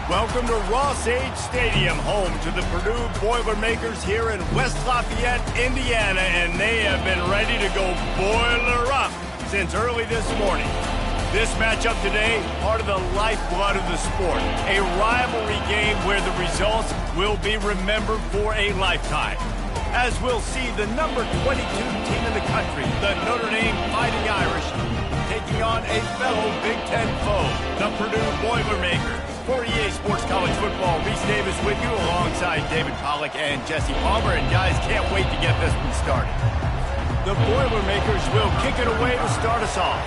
Welcome to Ross-Age Stadium, home to the Purdue Boilermakers here in West Lafayette, Indiana, and they have been ready to go boiler up since early this morning. This matchup today, part of the lifeblood of the sport, a rivalry game where the results will be remembered for a lifetime. As we'll see the number 22 team in the country, the Notre Dame Fighting Irish, taking on a fellow Big Ten foe, the Purdue Boilermakers. For EA Sports College Football, Reese Davis with you alongside David Pollack and Jesse Palmer. And guys, can't wait to get this one started. The Boilermakers will kick it away to start us off.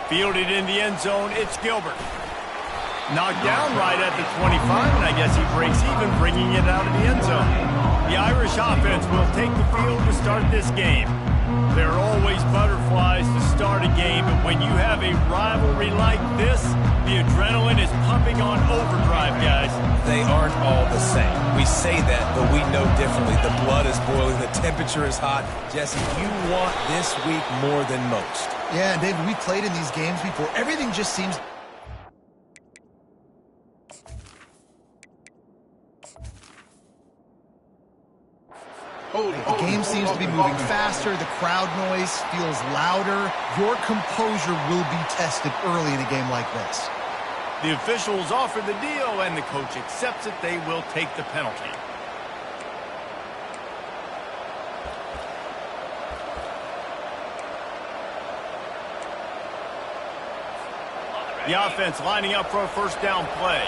Fielded in the end zone, it's Gilbert. Knocked down right at the 25, and I guess he breaks even, bringing it out of the end zone. The Irish offense will take the field to start this game. There are always butterflies to start a game, but when you have a rivalry like this, the adrenaline is pumping on overdrive, guys. They aren't all the same. We say that, but we know differently. The blood is boiling, the temperature is hot. Jesse, you want this week more than most. Yeah, and David, we played in these games before. Everything just seems... The game seems to be moving faster. The crowd noise feels louder. Your composure will be tested early in a game like this. The officials offer the deal, and the coach accepts it. They will take the penalty. The offense lining up for a first down play.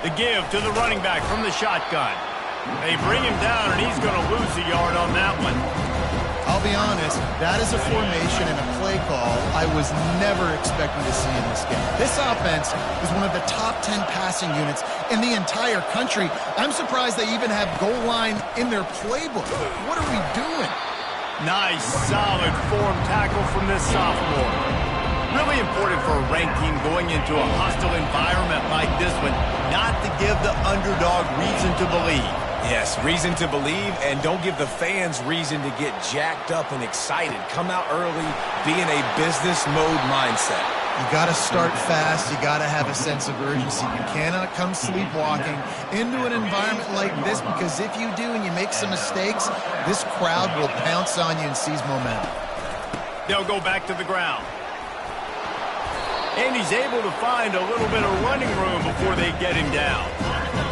The give to the running back from the shotgun. They bring him down, and he's going to lose a yard on that one. I'll be honest, that is a formation and a play call I was never expecting to see in this game. This offense is one of the top 10 passing units in the entire country. I'm surprised they even have goal line in their playbook. What are we doing? Nice, solid form tackle from this sophomore. Really important for a ranked team going into a hostile environment like this one, not to give the underdog reason to believe. Yes, reason to believe, and don't give the fans reason to get jacked up and excited. Come out early, be in a business mode mindset. You got to start fast. You got to have a sense of urgency. You cannot come sleepwalking into an environment like this, because if you do and you make some mistakes, this crowd will pounce on you and seize momentum. They'll go back to the ground. And he's able to find a little bit of running room before they get him down.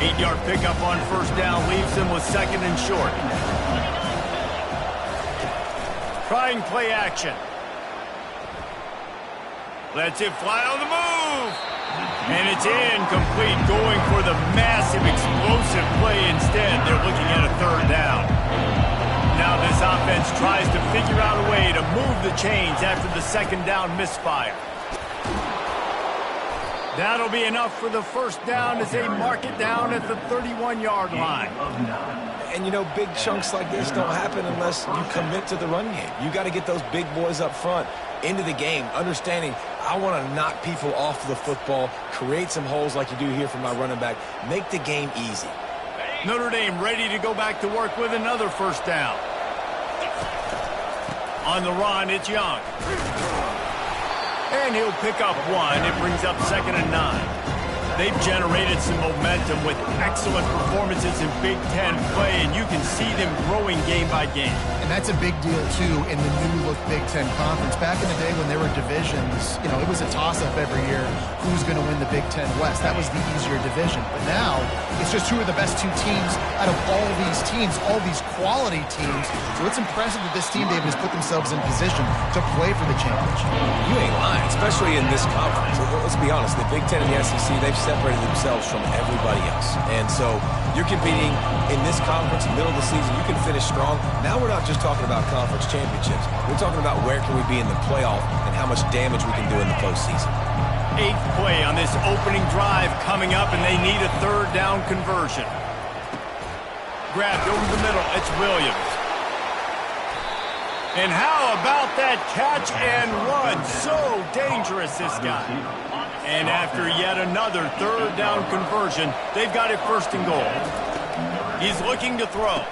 8-yard pickup on first down leaves him with second and short. Trying play action. Lets it fly on the move. And it's incomplete, going for the massive explosive play instead. They're looking at a third down. Now this offense tries to figure out a way to move the chains after the second down misfire. That'll be enough for the first down as they mark it down at the 31-yard line. And, you know, big chunks like this don't happen unless you commit to the run game. You got to get those big boys up front into the game, understanding I want to knock people off the football, create some holes like you do here for my running back, make the game easy. Notre Dame ready to go back to work with another first down. On the run, it's Young. And he'll pick up one. It brings up 2nd and 9. They've generated some momentum with excellent performances in Big Ten play, and you can see them growing game by game. And that's a big deal, too, in the new-look Big Ten Conference. Back in the day when there were divisions, you know, it was a toss-up every year who's going to win the Big Ten West. That was the easier division. But now, it's just who are the best two teams out of all these teams, all these quality teams. So it's impressive that this team, David, has put themselves in position to play for the championship. You ain't lying, especially in this conference. Let's be honest, the Big Ten and the SEC, they've separated themselves from everybody else. And so you're competing in this conference, middle of the season. You can finish strong. Now we're not just talking about conference championships. We're talking about where can we be in the playoff and how much damage we can do in the postseason. 8th play on this opening drive coming up, and they need a third down conversion. Grabbed over the middle. It's Williams. And how about that catch and run? So dangerous, this guy. And after yet another third down conversion, they've got it 1st and goal. He's looking to throw.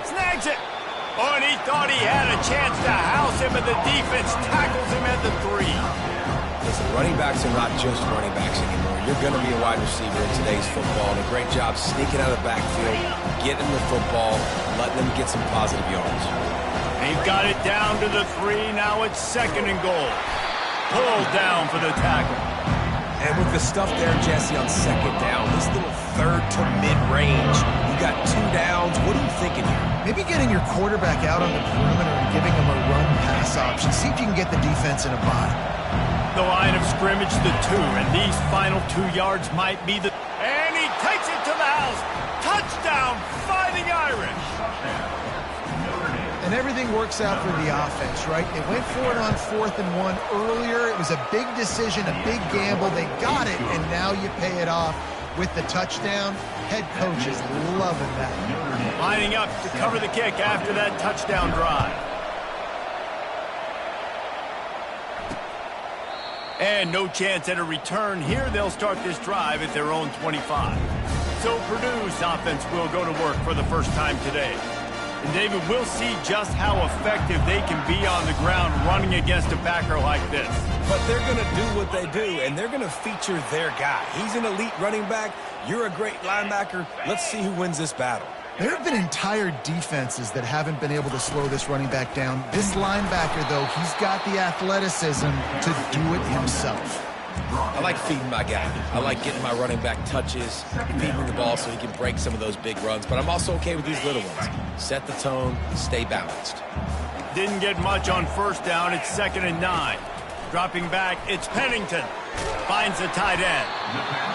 Snags it. Oh, and he thought he had a chance to house him, and the defense tackles him at the 3. Listen, running backs are not just running backs anymore. You're going to be a wide receiver in today's football, and a great job sneaking out of the backfield, getting the football, letting them get some positive yards. They've got it down to the 3. Now it's 2nd and goal. Pulled down for the tackle. And with the stuff there, Jesse, on 2nd down, this little 3rd to mid-range, you got 2 downs. What are you thinking here? Maybe getting your quarterback out on the perimeter and giving him a run-pass option. See if you can get the defense in a bind. The line of scrimmage, the 2, and these final 2 yards might be the... And he takes it to the house. Touchdown, Fighting Irish. And everything works out for the offense, right? They went for it on 4th and 1 earlier. It was a big decision, a big gamble. They got it, and now you pay it off with the touchdown. Head coach is loving that. Lining up to cover the kick after that touchdown drive. And no chance at a return here. They'll start this drive at their own 25. So Purdue's offense will go to work for the first time today. And David, we'll see just how effective they can be on the ground running against a backer like this. But they're going to do what they do, and they're going to feature their guy. He's an elite running back. You're a great linebacker. Let's see who wins this battle. There have been entire defenses that haven't been able to slow this running back down. This linebacker, though, he's got the athleticism to do it himself. I like feeding my guy. I like getting my running back touches, feeding the ball so he can break some of those big runs. But I'm also okay with these little ones. Set the tone, stay balanced. Didn't get much on 1st down. It's 2nd and 9. Dropping back, it's Pennington. Finds the tight end.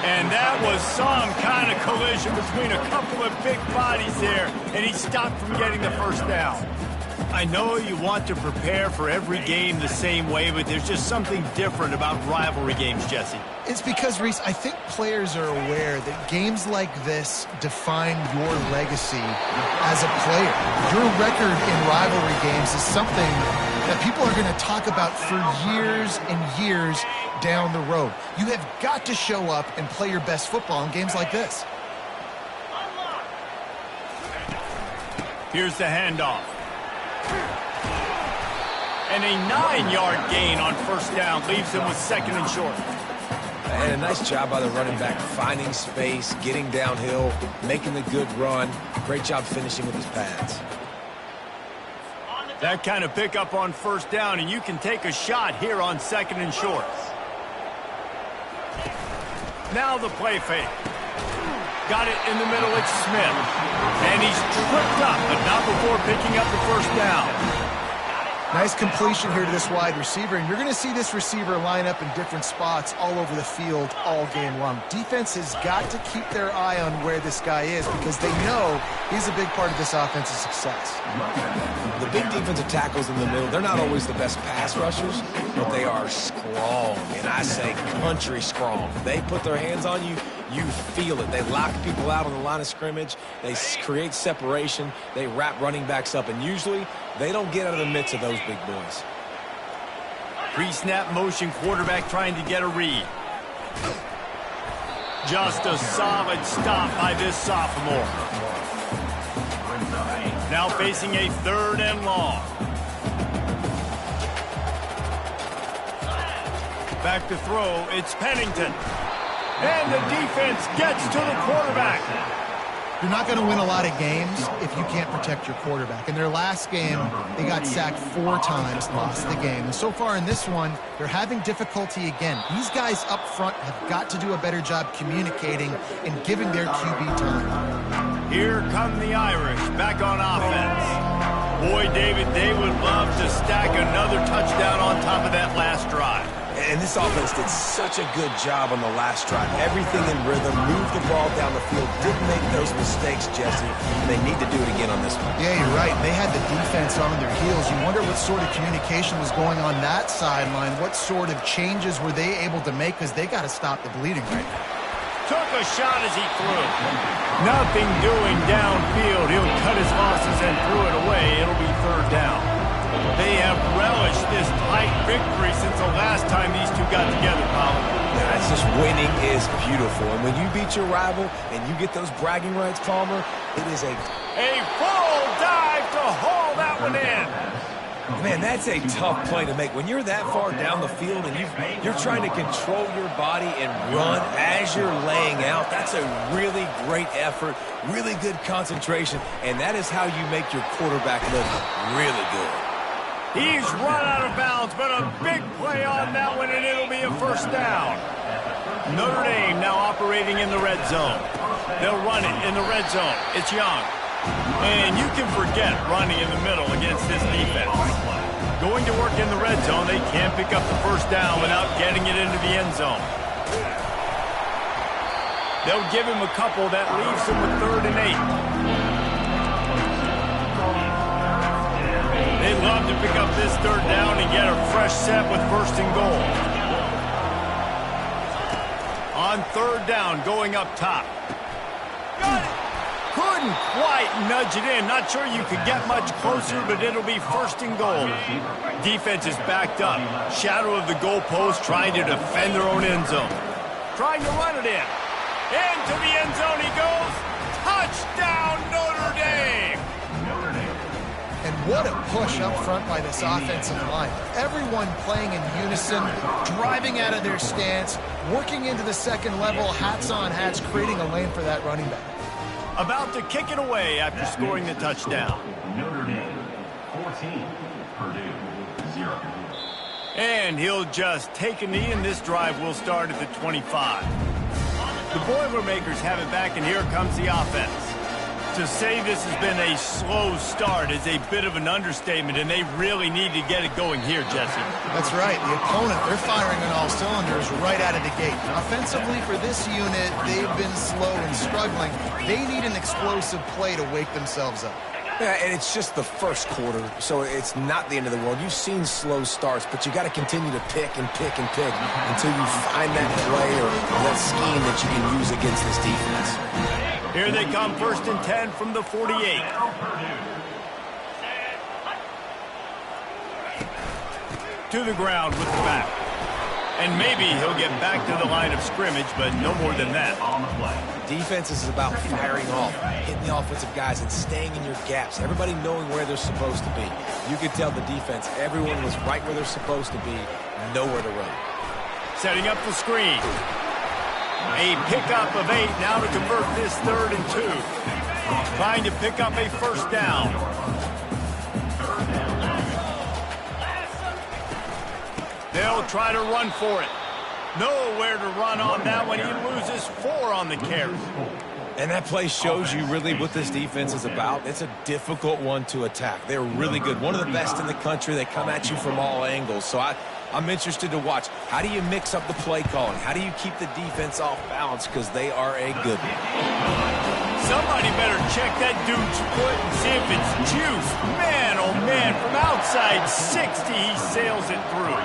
And that was some kind of collision between a couple of big bodies there, and he stopped from getting the 1st down. I know you want to prepare for every game the same way, but there's just something different about rivalry games, Jesse. It's because, Reese, I think players are aware that games like this define your legacy as a player. Your record in rivalry games is something that people are going to talk about for years and years down the road. You have got to show up and play your best football in games like this. Here's the handoff. And a 9-yard gain on 1st down leaves him with 2nd and short. And a nice job by the running back, finding space, getting downhill, making the good run. Great job finishing with his pads. That kind of pickup on 1st down, and you can take a shot here on 2nd and short. Now the play fake. Got it in the middle, it's Smith. And he's tripped up, but not before picking up the 1st down. Nice completion here to this wide receiver, and you're going to see this receiver line up in different spots all over the field all game long. Defense has got to keep their eye on where this guy is because they know he's a big part of this offense's success. The big defensive tackles in the middle, they're not always the best pass rushers, but they are strong, and I say country strong. They put their hands on you, you feel it. They lock people out on the line of scrimmage. They create separation. They wrap running backs up, and usually they don't get out of the midst of those big boys. Pre-snap motion, quarterback trying to get a read. Just a solid stop by this sophomore. Now facing a 3rd and long. Back to throw, it's Pennington. And the defense gets to the quarterback. You're not going to win a lot of games if you can't protect your quarterback. In their last game, they got sacked 4 times, lost the game. And so far in this one, they're having difficulty again. These guys up front have got to do a better job communicating and giving their QB time. Here come the Irish back on offense. Boy, David, they would love to stack another touchdown on top of that last drive. And this offense did such a good job on the last drive. Everything in rhythm, moved the ball down the field, didn't make those mistakes, Jesse. They need to do it again on this one. Yeah, you're right. They had the defense on their heels. You wonder what sort of communication was going on that sideline. What sort of changes were they able to make because they got to stop the bleeding right now. Took a shot as he threw. Nothing doing downfield. He'll cut his losses and threw it away. It'll be 3rd down. They have relished this tight victory since the last time these two got together, Colin. Yeah, it's just winning is beautiful. And when you beat your rival and you get those bragging rights, Palmer, It is a full dive to haul that one in. Man, that's a tough play to make. When you're that far down the field and you're trying to control your body and run as you're laying out, that's a really great effort, really good concentration, and that is how you make your quarterback look really good. He's run out of bounds, but a big play on that one, and it'll be a first down. Notre Dame now operating in the red zone. They'll run it in the red zone. It's Young. And you can forget running in the middle against this defense. Going to work in the red zone, they can't pick up the first down without getting it into the end zone. They'll give him a couple that leaves him with 3rd and 8. They'd love to pick up this 3rd down and get a fresh set with 1st and goal. On 3rd down, going up top. Got it! Couldn't quite nudge it in. Not sure you could get much closer, but it'll be 1st and goal. Defense is backed up. Shadow of the goalpost, trying to defend their own end zone. Trying to run it in. Into the end zone he goes. Touchdown, Notre Dame! And what a push up front by this offensive line. Everyone playing in unison, driving out of their stance, working into the second level, hats on hats, creating a lane for that running back. About to kick it away after scoring the touchdown. Notre Dame, 14, Purdue, 0. And he'll just take a knee, and this drive will start at the 25. The Boilermakers have it back, and here comes the offense. To say this has been a slow start is a bit of an understatement, and they really need to get it going here, Jesse. That's right. The opponent, they're firing on all cylinders right out of the gate. Offensively, for this unit, they've been slow and struggling. They need an explosive play to wake themselves up. Yeah, and it's just the first quarter, so it's not the end of the world. You've seen slow starts, but you got to continue to pick and pick and pick until you find that play or that scheme that you can use against this defense. Here they come, 1st and 10 from the 48. To the ground with the back. And maybe he'll get back to the line of scrimmage, but no more than that. Defense is about firing off, hitting the offensive guys, and staying in your gaps. Everybody knowing where they're supposed to be. You could tell the defense, everyone was right where they're supposed to be, nowhere to run. Setting up the screen. A pickup of 8 now to convert this 3rd and 2. Trying to pick up a first down. They'll try to run for it. Nowhere to run on that one. He loses 4 on the carry. And that play shows you really what this defense is about. It's a difficult one to attack. They're really good. One of the best in the country. They come at you from all angles. So I'm interested to watch. How do you mix up the play calling? How do you keep the defense off balance? Because they are a good one. Somebody better check that dude's foot and see if it's juice. Man, oh man, from outside 60, he sails it through.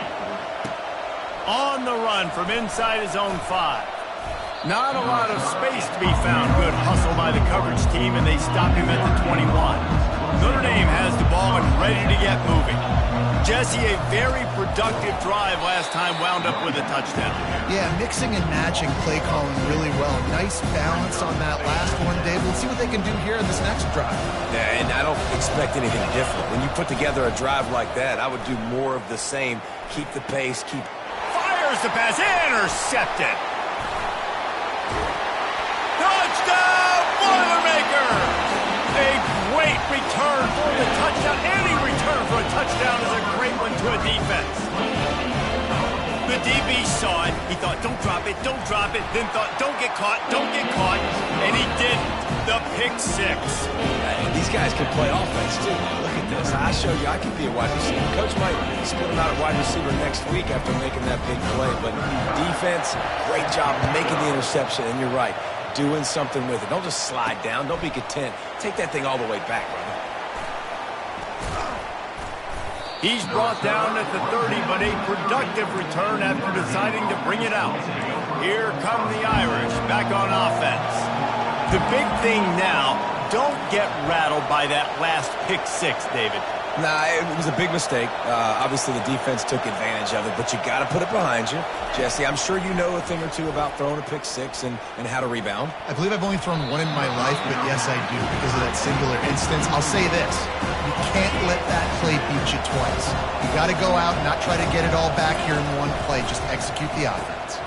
On the run from inside his own 5. Not a lot of space to be found. Good hustle by the coverage team, and they stop him at the 21. Notre Dame has the ball and ready to get moving. Jesse, a very productive drive last time, wound up with a touchdown. Yeah, mixing and matching play calling really well. Nice balance on that last one, Dave. Let's see what they can do here in this next drive. Yeah, and I don't expect anything different. When you put together a drive like that, I would do more of the same. Keep the pace, Fires the pass, intercepted. Touchdown, Boilermakers! A great return for the touchdown. Any return for a touchdown is a great one to a defense. The DB saw it. He thought, don't drop it, then thought, don't get caught, and he didn't. The pick 6. And these guys can play offense, too. Look at this. I showed you I can be a wide receiver. Coach might split him out at wide receiver next week after making that big play. But defense, great job making the interception. And you're right, doing something with it. Don't just slide down. Don't be content. Take that thing all the way back, brother. He's brought down at the 30, but a productive return after deciding to bring it out. Here come the Irish back on offense. The big thing now, don't get rattled by that last pick 6, David. Nah, it was a big mistake. Obviously, the defense took advantage of it, but you got to put it behind you. Jesse, I'm sure you know a thing or two about throwing a pick six and how to rebound. I believe I've only thrown one in my life, but yes, I do because of that singular instance. I'll say this. You can't let that play beat you twice. You got to go out and not try to get it all back here in one play. Just execute the offense.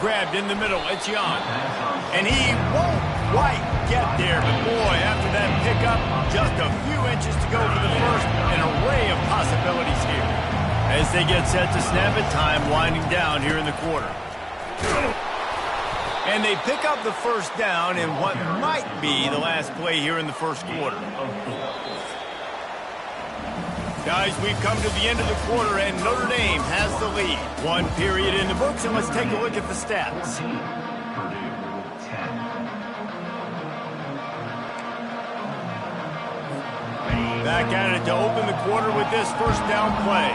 Grabbed in the middle, it's Jan. And he won't quite get there, but boy, after that pickup, just a few inches to go for the first, an array of possibilities here. As they get set to snap it, time winding down here in the quarter. And they pick up the first down in what might be the last play here in the first quarter. Guys, we've come to the end of the quarter, and Notre Dame has the lead. One period in the books, and let's take a look at the stats. Back at it to open the quarter with this first down play.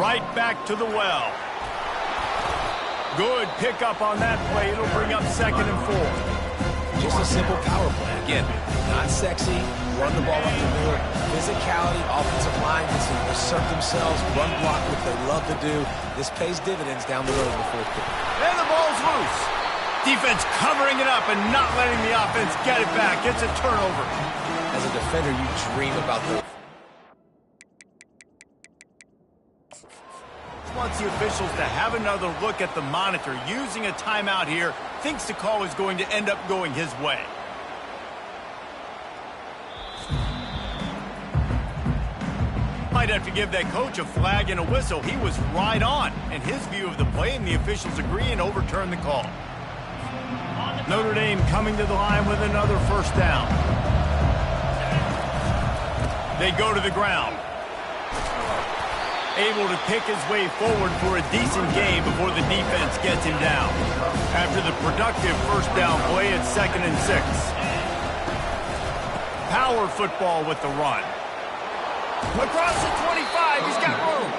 Right back to the well. Good pickup on that play. It'll bring up 2nd and 4. Just a simple power play. Again, not sexy, run the ball up the middle, physicality, offensive line gets to assert themselves, run block, what they love to do. This pays dividends down the road in the fourth quarter. And the ball's loose. Defense covering it up and not letting the offense get it back. It's a turnover. As a defender, you dream about the... Wants the officials to have another look at the monitor. Using a timeout here, thinks the call is going to end up going his way. Might have to give that coach a flag and a whistle. He was right on, and his view of the play, and the officials agree and overturn the call. Notre Dame coming to the line with another first down. They go to the ground. Able to pick his way forward for a decent gain before the defense gets him down. After the productive first down play, it's 2nd and 6. Power football with the run. Across the 25, he's got room.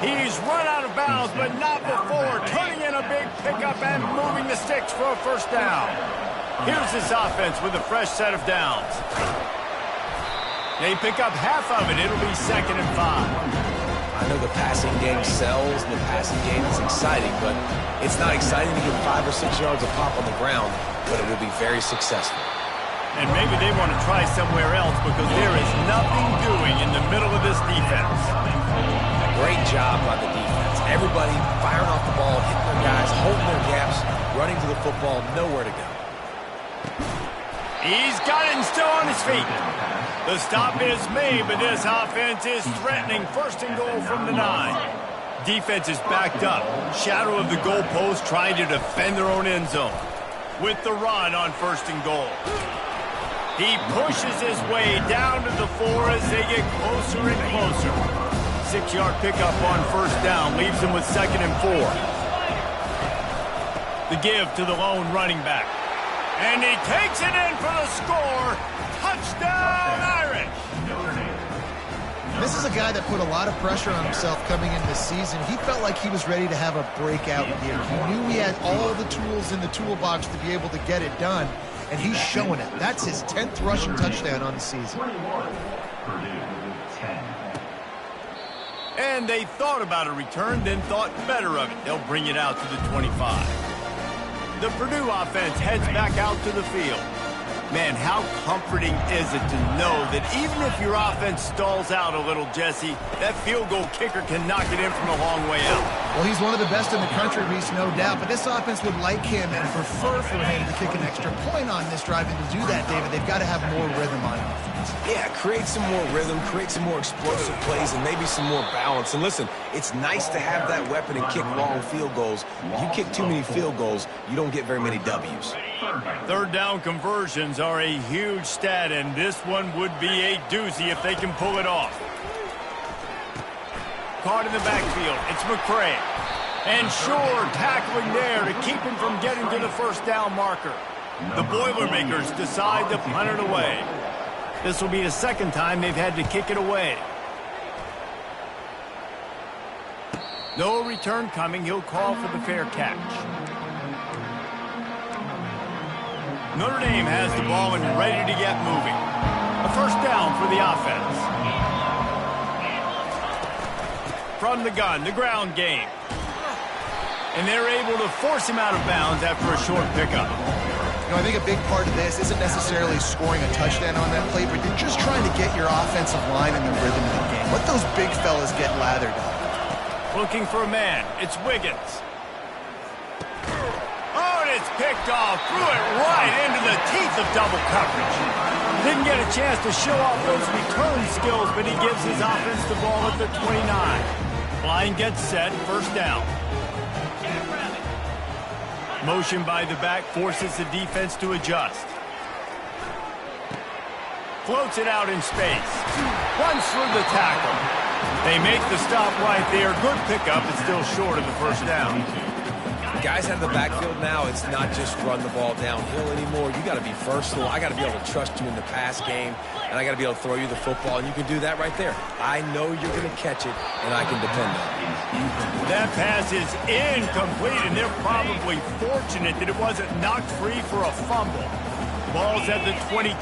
He's run out of bounds, but not before turning in a big pickup and moving the sticks for a first down. Here's this offense with a fresh set of downs. They pick up half of it. It'll be 2nd and 5. I know the passing game sells and the passing game is exciting, but it's not exciting to get 5 or 6 yards of pop on the ground, but it will be very successful. And maybe they want to try somewhere else because there is nothing doing in the middle of this defense. Great job by the defense. Everybody firing off the ball, hitting their guys, holding their gaps, running to the football, nowhere to go. He's got it and still on his feet. The stop is made, but this offense is threatening 1st and goal from the 9. Defense is backed up. Shadow of the goalpost trying to defend their own end zone. With the run on 1st and goal. He pushes his way down to the 4 as they get closer and closer. 6-yard pickup on first down leaves him with 2nd and 4. The give to the lone running back. And he takes it in for the score. Touchdown, Irish! This is a guy that put a lot of pressure on himself coming into this season. He felt like he was ready to have a breakout year. He knew he had all the tools in the toolbox to be able to get it done, and he's showing it. That's his 10th rushing touchdown on the season. And they thought about a return, then thought better of it. They'll bring it out to the 25. The Purdue offense heads back out to the field. Man, how comforting is it to know that even if your offense stalls out a little, Jesse, that field goal kicker can knock it in from a long way out. Well, he's one of the best in the country, Reese, no doubt. But this offense would like him and prefer for him to kick an extra point on this drive. And to do that, David, they've got to have more rhythm on offense. Yeah, create some more rhythm, create some more explosive plays, and maybe some more balance. And listen, it's nice to have that weapon and kick long field goals. If you kick too many field goals, you don't get very many W's. Third down conversions are a huge stat, and this one would be a doozy if they can pull it off. Caught in the backfield, it's McCray. And Shore tackling there to keep him from getting to the first down marker. The Boilermakers decide to punt it away. This will be the 2nd time they've had to kick it away. No return coming. He'll call for the fair catch. Notre Dame has the ball and ready to get moving. A first down for the offense. From the gun, the ground game. And they're able to force him out of bounds after a short pickup. You know, I think a big part of this isn't necessarily scoring a touchdown on that play, but you're just trying to get your offensive line in the rhythm of the game. Let those big fellas get lathered up. Looking for a man. It's Wiggins. Oh, and it's picked off. Threw it right into the teeth of double coverage. Didn't get a chance to show off those return skills, but he gives his offense the ball at the 29. Line gets set. First down. Motion by the back forces the defense to adjust. Floats it out in space. Runs through the tackle. They make the stop right there. Good pickup. It's still short of the first down. Guys out of the backfield now, it's not just run the ball downhill anymore. You got to be versatile. I got to be able to trust you in the pass game, and I got to be able to throw you the football, and you can do that right there. I know you're going to catch it, and I can depend on it. That pass is incomplete, and they're probably fortunate that it wasn't knocked free for a fumble. Ball's at the 22.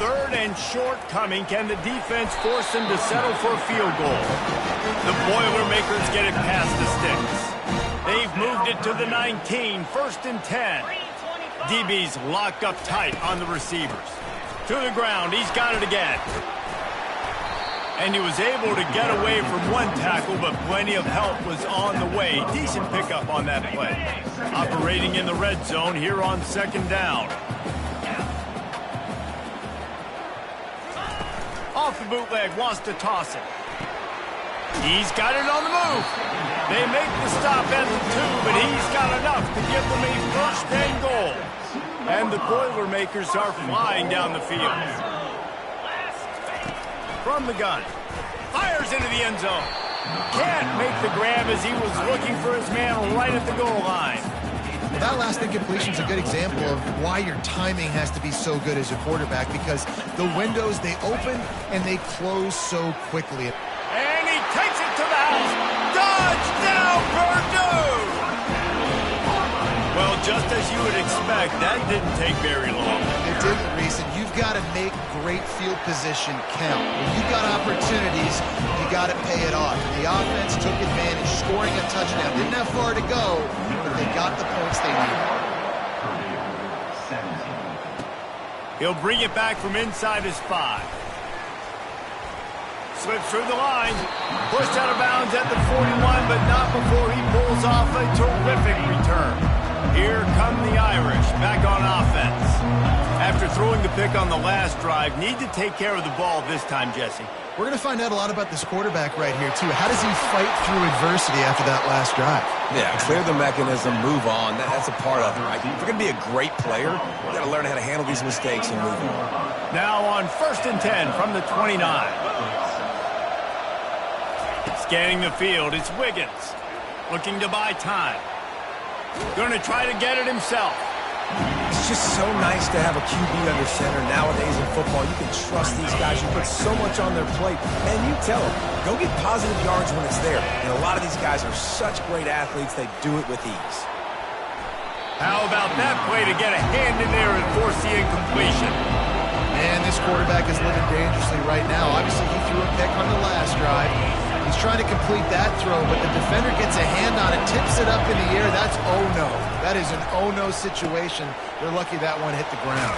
Third and short coming. Can the defense force them to settle for a field goal? The Boilermakers get it past the sticks. They've moved it to the 19, first and 10. DB's locked up tight on the receivers. To the ground, he's got it again. And he was able to get away from one tackle, but plenty of help was on the way. Decent pickup on that play. Operating in the red zone here on second down. Off the bootleg, wants to toss it. He's got it on the move. They make the stop at the 2, but he's got enough to give them a first and goal. And the Boilermakers are flying down the field. From the gun. Fires into the end zone. Can't make the grab as he was looking for his man right at the goal line. Well, that last incompletion is a good example of why your timing has to be so good as a quarterback, because the windows, they open and they close so quickly. And he takes it to the house. Touchdown, Purdue! Well, just as you would expect, that didn't take very long. It didn't, Reese, and you've got to make great field position count. When you've got opportunities, you got to pay it off. The offense took advantage, scoring a touchdown. Didn't have far to go, but they got the points they needed. He'll bring it back from inside his 5. Slips through the line. Pushed out of bounds at the 41, but not before he pulls off a terrific return. Here come the Irish, back on offense. After throwing the pick on the last drive, need to take care of the ball this time, Jesse. We're going to find out a lot about this quarterback right here, too. How does he fight through adversity after that last drive? Yeah, clear the mechanism, move on. That's a part of it, right? If you're going to be a great player, you got to learn how to handle these mistakes and move on. Now on first and 10 from the 29. Scanning the field, it's Wiggins. Looking to buy time. Going to try to get it himself. It's just so nice to have a QB under center nowadays in football. You can trust these guys. You put so much on their plate. And you tell them, go get positive yards when it's there. And a lot of these guys are such great athletes, they do it with ease. How about that play to get a hand in there and force the incompletion? Man, this quarterback is living dangerously right now. Obviously, he threw a pick on the last drive. He's trying to complete that throw, but the defender gets a hand on it, tips it up in the air. That's oh-no. That is an oh-no situation. They're lucky that one hit the ground.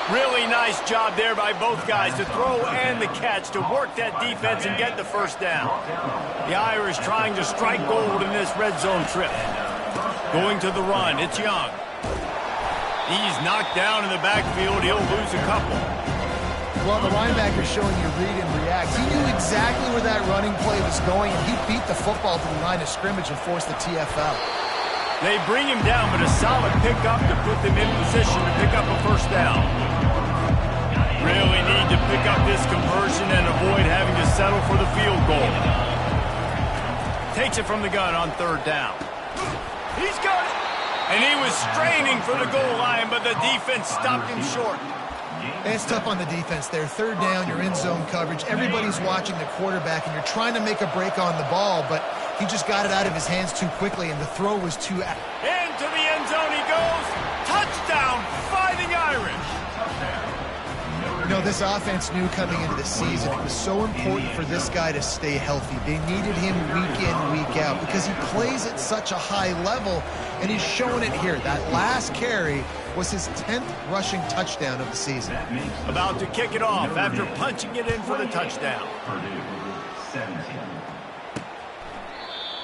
Really nice job there by both guys to throw and the catch to work that defense and get the first down. The Irish trying to strike gold in this red zone trip. Going to the run, it's Young. He's knocked down in the backfield. He'll lose a couple. Well, the linebacker's showing you read and react. He knew exactly where that running play was going, and he beat the football to the line of scrimmage and forced the TFL. They bring him down, but a solid pickup to put them in position to pick up a first down. Really need to pick up this conversion and avoid having to settle for the field goal. Takes it from the gun on third down. He's got it! And he was straining for the goal line, but the defense stopped him short. It's tough on the defense there. Third down, you're in zone coverage. Everybody's watching the quarterback, and you're trying to make a break on the ball, but he just got it out of his hands too quickly, and the throw was too... Into the end zone he goes. Touchdown, Fighting Irish. know, this offense knew coming into the season it was so important for this guy to stay healthy. They needed him week in, week out because he plays at such a high level, and he's showing it here. That last carry was his 10th rushing touchdown of the season. About to kick it off after punching it in for the touchdown.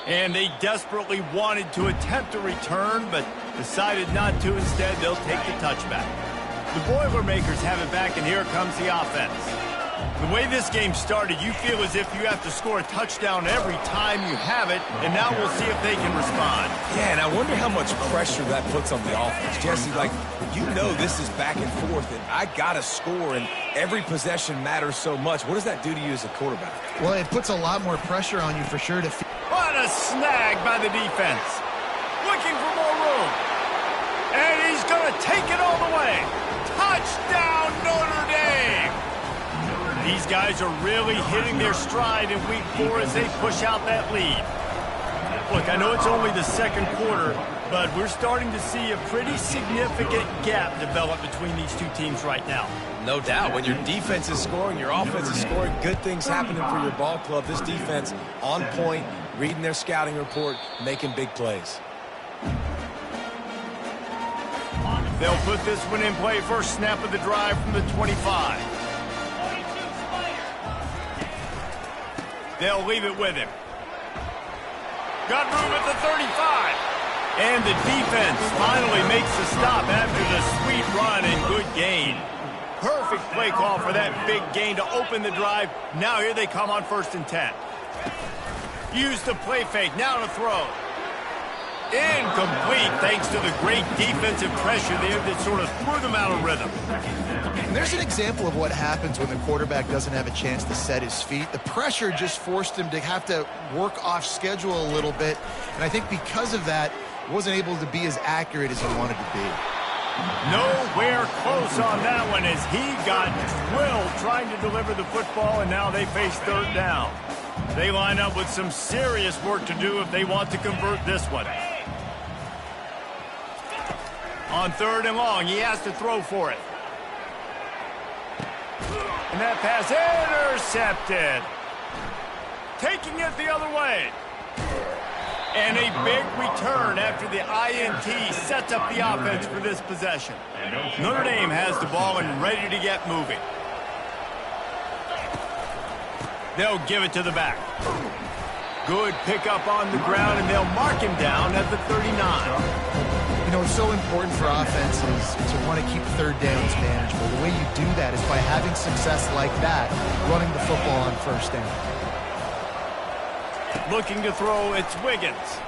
And they desperately wanted to attempt a return, but decided not to. Instead, they'll take the touchback. The Boilermakers have it back, and here comes the offense. The way this game started, you feel as if you have to score a touchdown every time you have it, and now we'll see if they can respond. Yeah, and I wonder how much pressure that puts on the offense. Jesse, like, you know this is back and forth, and I got to score, and every possession matters so much. What does that do to you as a quarterback? Well, it puts a lot more pressure on you for sure to... What a snag by the defense. Looking for more room. And he's going to take it all the way. Touchdown, Notre Dame! These guys are really hitting their stride in week 4 as they push out that lead. Look, I know it's only the second quarter, but we're starting to see a pretty significant gap develop between these two teams right now. No doubt. When your defense is scoring, your offense is scoring, good things happening for your ball club. This defense on point, reading their scouting report, making big plays. They'll put this one in play. First snap of the drive from the 25. They'll leave it with him. Got room at the 35. And the defense finally makes the stop after the sweet run and good gain. Perfect play call for that big gain to open the drive. Now here they come on 1st and 10. Use the play fake. Now to throw. Incomplete thanks to the great defensive pressure there that sort of threw them out of rhythm. And there's an example of what happens when the quarterback doesn't have a chance to set his feet. The pressure just forced him to have to work off schedule a little bit. And I think because of that, he wasn't able to be as accurate as he wanted to be. Nowhere close on that one as he got drilled trying to deliver the football, and now they face 3rd down. They line up with some serious work to do if they want to convert this one. On 3rd and long, he has to throw for it. And that pass intercepted. Taking it the other way. And a big return after the INT sets up the offense for this possession. Notre Dame has the ball and ready to get moving. They'll give it to the back. Good pickup on the ground, and they'll mark him down at the 39. You know, it's so important for offenses to want to keep 3rd downs manageable. The way you do that is by having success like that, running the football on 1st down. Looking to throw, it's Wiggins.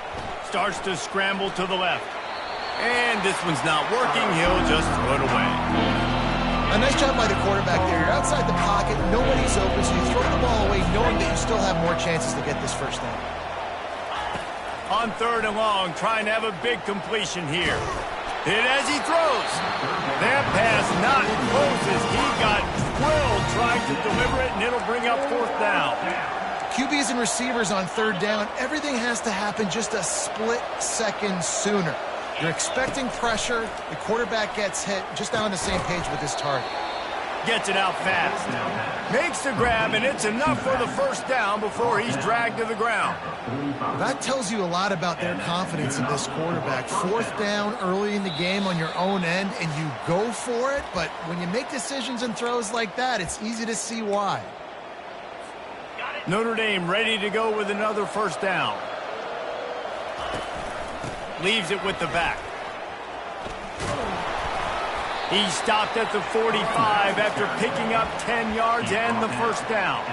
Starts to scramble to the left. And this one's not working. He'll just throw it away. A nice job by the quarterback there. You're outside the pocket, nobody's open, so you throw the ball away knowing that you still have more chances to get this 1st down. On 3rd and long, trying to have a big completion here. Hit as he throws. That pass not close as he got drilled trying to deliver it, and it'll bring up 4th down. QBs and receivers on 3rd down, everything has to happen just a split second sooner. You're expecting pressure, the quarterback gets hit, just not on the same page with his target. Gets it out fast. Makes the grab, and it's enough for the 1st down before he's dragged to the ground. That tells you a lot about their confidence in this quarterback. 4th down early in the game on your own end, and you go for it, but when you make decisions and throws like that, it's easy to see why. Notre Dame ready to go with another 1st down. Leaves it with the back. He stopped at the 45 after picking up 10 yards and the 1st down.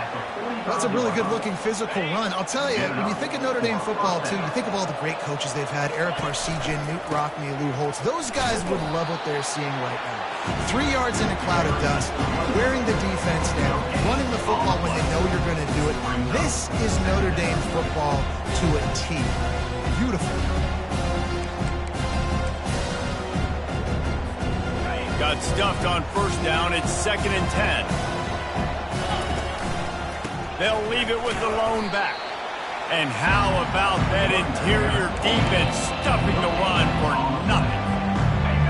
That's a really good-looking physical run. I'll tell you, when you think of Notre Dame football, too, you think of all the great coaches they've had, Eric Parsegian, Newt Rockne, Lou Holtz. Those guys would love what they're seeing right now. 3 yards in a cloud of dust, wearing the defense down, running the football when they know you're going to do it. This is Notre Dame football to a T. Beautiful. Got stuffed on 1st down. It's 2nd and 10. They'll leave it with the lone back. And how about that interior defense stuffing the run for nothing?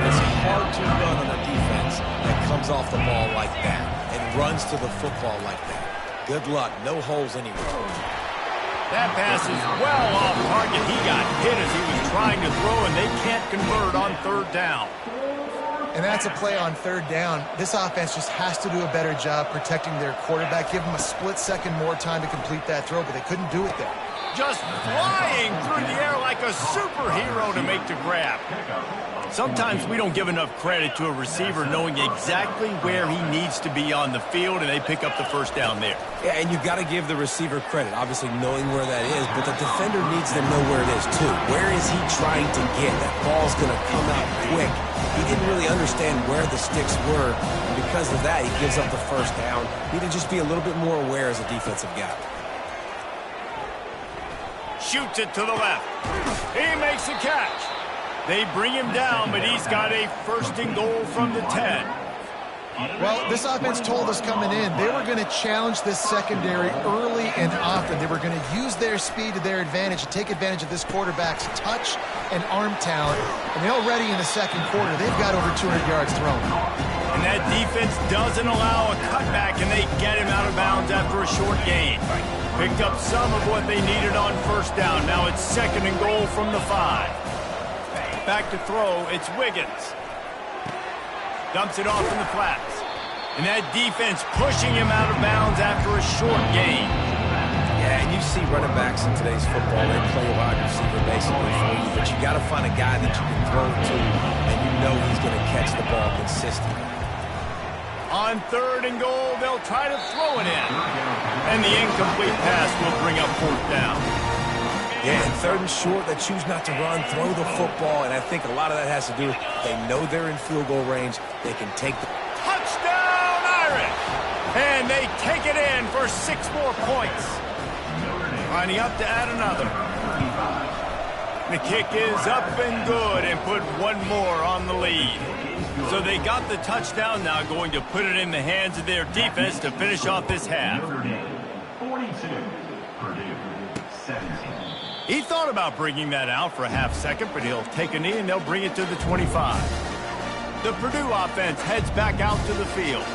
It's hard to run on a defense Wiggins that comes off the ball like that and runs to the football like that. Good luck. No holes anywhere. That pass is well off target. He got hit as he was trying to throw, and they can't convert on third down. And that's a play on third down. This offense just has to do a better job protecting their quarterback. Give him a split second more time to complete that throw, but they couldn't do it there. Just flying through the air like a superhero to make the grab. Sometimes we don't give enough credit to a receiver knowing exactly where he needs to be on the field, and they pick up the first down there. Yeah, and you've got to give the receiver credit, obviously knowing where that is, but the defender needs to know where it is too. Where is he trying to get? That ball's going to come out quick. He didn't really understand where the sticks were, and because of that, he gives up the first down. Need to just be a little bit more aware as a defensive guy. Shoots it to the left. He makes the catch. They bring him down, but he's got a first and goal from the 10. Well, this offense told us coming in they were going to challenge this secondary early and often. They were going to use their speed to their advantage and take advantage of this quarterback's touch and arm talent. And already in the second quarter, they've got over 200 yards thrown. And that defense doesn't allow a cutback, and they get him out of bounds after a short gain. Picked up some of what they needed on first down. Now it's second and goal from the 5. Back to throw, it's Wiggins. Dumps it off in the flats. And that defense pushing him out of bounds after a short gain. Yeah, and you see running backs in today's football, they play wide receiver basically for you, but you got to find a guy that you can throw to, and you know he's going to catch the ball consistently. On third and goal, they'll try to throw it in. And the incomplete pass will bring up fourth down. Yeah, and third and short, they choose not to run, throw the football, and I think a lot of that has to do with they know they're in field goal range. They can take the... Touchdown, Irish! And they take it in for 6 more points. Lining up to add another. The kick is up and good and put one more on the lead. So they got the touchdown, now going to put it in the hands of their defense to finish off this half. 42, Purdue, 17. He thought about bringing that out for a half second, but he'll take a knee and they'll bring it to the 25. The Purdue offense heads back out to the field.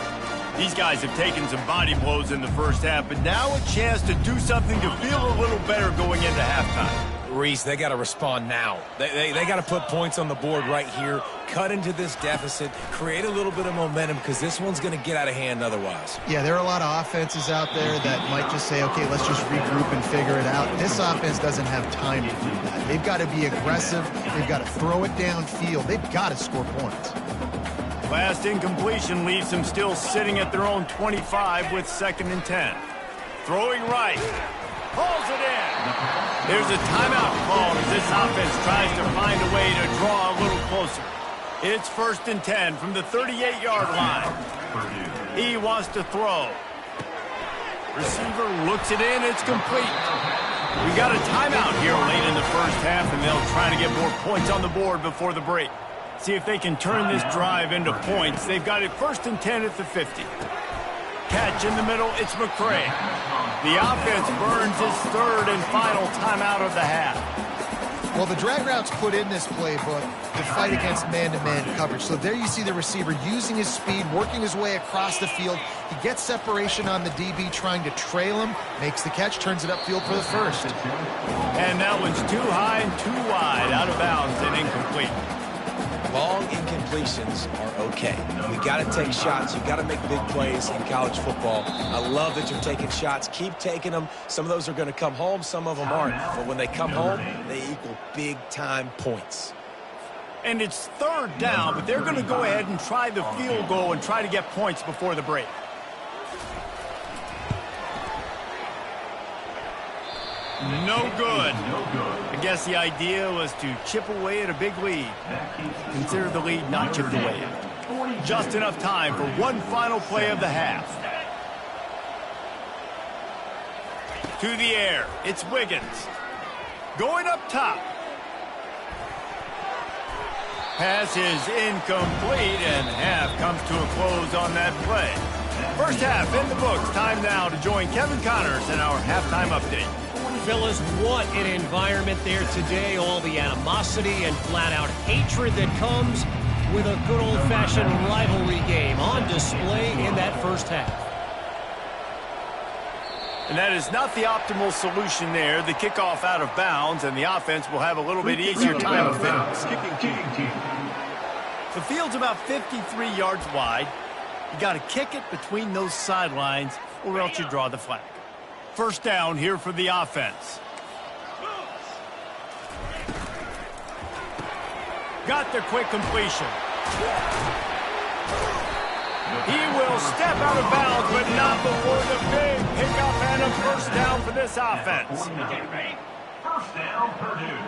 These guys have taken some body blows in the first half, but now a chance to do something to feel a little better going into halftime. Reese, they got to respond now. They got to put points on the board right here, cut into this deficit, create a little bit of momentum, because this one's going to get out of hand otherwise. Yeah, there are a lot of offenses out there that might just say, okay, let's just regroup and figure it out. This offense doesn't have time to do that. They've got to be aggressive. They've got to throw it downfield. They've got to score points. Last incompletion leaves them still sitting at their own 25 with 2nd and 10. Throwing right. Pulls it in. There's a timeout called as this offense tries to find a way to draw a little closer. It's 1st and 10 from the 38-yard line. He wants to throw. Receiver looks it in. It's complete. We got a timeout here late in the first half, and they'll try to get more points on the board before the break. See if they can turn this drive into points. They've got it 1st and 10 at the 50. Catch in the middle, it's McCray. The offense burns his 3rd and final timeout of the half. Well, the drag routes put in this playbook to fight against man-to-man coverage. So there you see the receiver using his speed, working his way across the field. He gets separation on the DB, trying to trail him, makes the catch, turns it upfield for the first. And that one's too high and too wide, out of bounds and incomplete. Long incompletions are okay. You got to take shots. You got to make big plays in college football. I love that you're taking shots. Keep taking them. Some of those are going to come home. Some of them aren't. But when they come home, they equal big-time points. And it's 3rd down, but they're going to go ahead and try the field goal and try to get points before the break. No good. I guess the idea was to chip away at a big lead. Consider the lead not chipped away yet. Just enough time for one final play of the half. To the air, it's Wiggins. Going up top. Pass is incomplete, and half comes to a close on that play. First half in the books. Time now to join Kevin Connors in our halftime update. Phyllis, what an environment there today. All the animosity and flat-out hatred that comes with a good old-fashioned rivalry game on display in that first half. And that is not the optimal solution there. The kickoff out of bounds, and the offense will have a little bit easier time of it. The field's about 53 yards wide. You got to kick it between those sidelines, or else you draw the flag. First down here for the offense. Got the quick completion. He will step out of bounds, but not before the big pickup and a first down for this offense. First down, Purdue.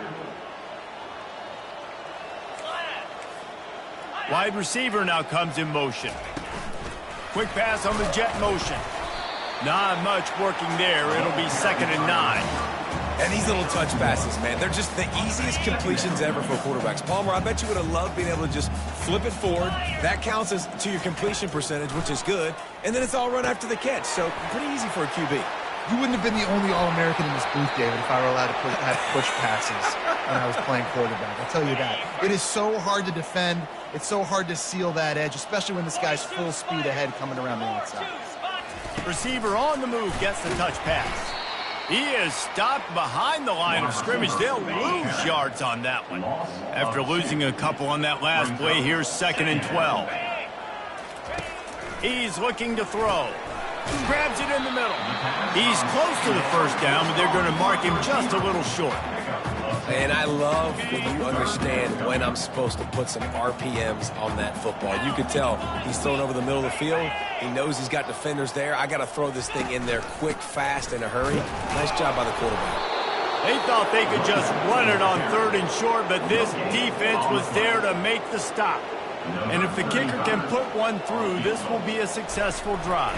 Wide receiver now comes in motion. Quick pass on the jet motion. Not much working there. It'll be 2nd and 9. And these little touch passes, man, they're just the easiest completions ever for quarterbacks. Palmer, I bet you would have loved being able to just flip it forward. That counts as to your completion percentage, which is good. And then it's all run after the catch. So pretty easy for a QB. You wouldn't have been the only All-American in this booth, David, if I were allowed to have push passes when I was playing quarterback. I'll tell you that. It is so hard to defend. It's so hard to seal that edge, especially when this guy's full speed ahead coming around the outside. Receiver on the move gets the touch pass. He is stopped behind the line of scrimmage. They'll lose yards on that one. After losing a couple on that last play, here's 2nd and 12. He's looking to throw. Grabs it in the middle. He's close to the first down, but they're going to mark him just a little short. And I love when you understand when I'm supposed to put some RPMs on that football. You can tell he's thrown over the middle of the field. He knows he's got defenders there. I got to throw this thing in there quick, fast, in a hurry. Nice job by the quarterback. They thought they could just run it on 3rd and short, but this defense was there to make the stop. And if the kicker can put one through, this will be a successful drive.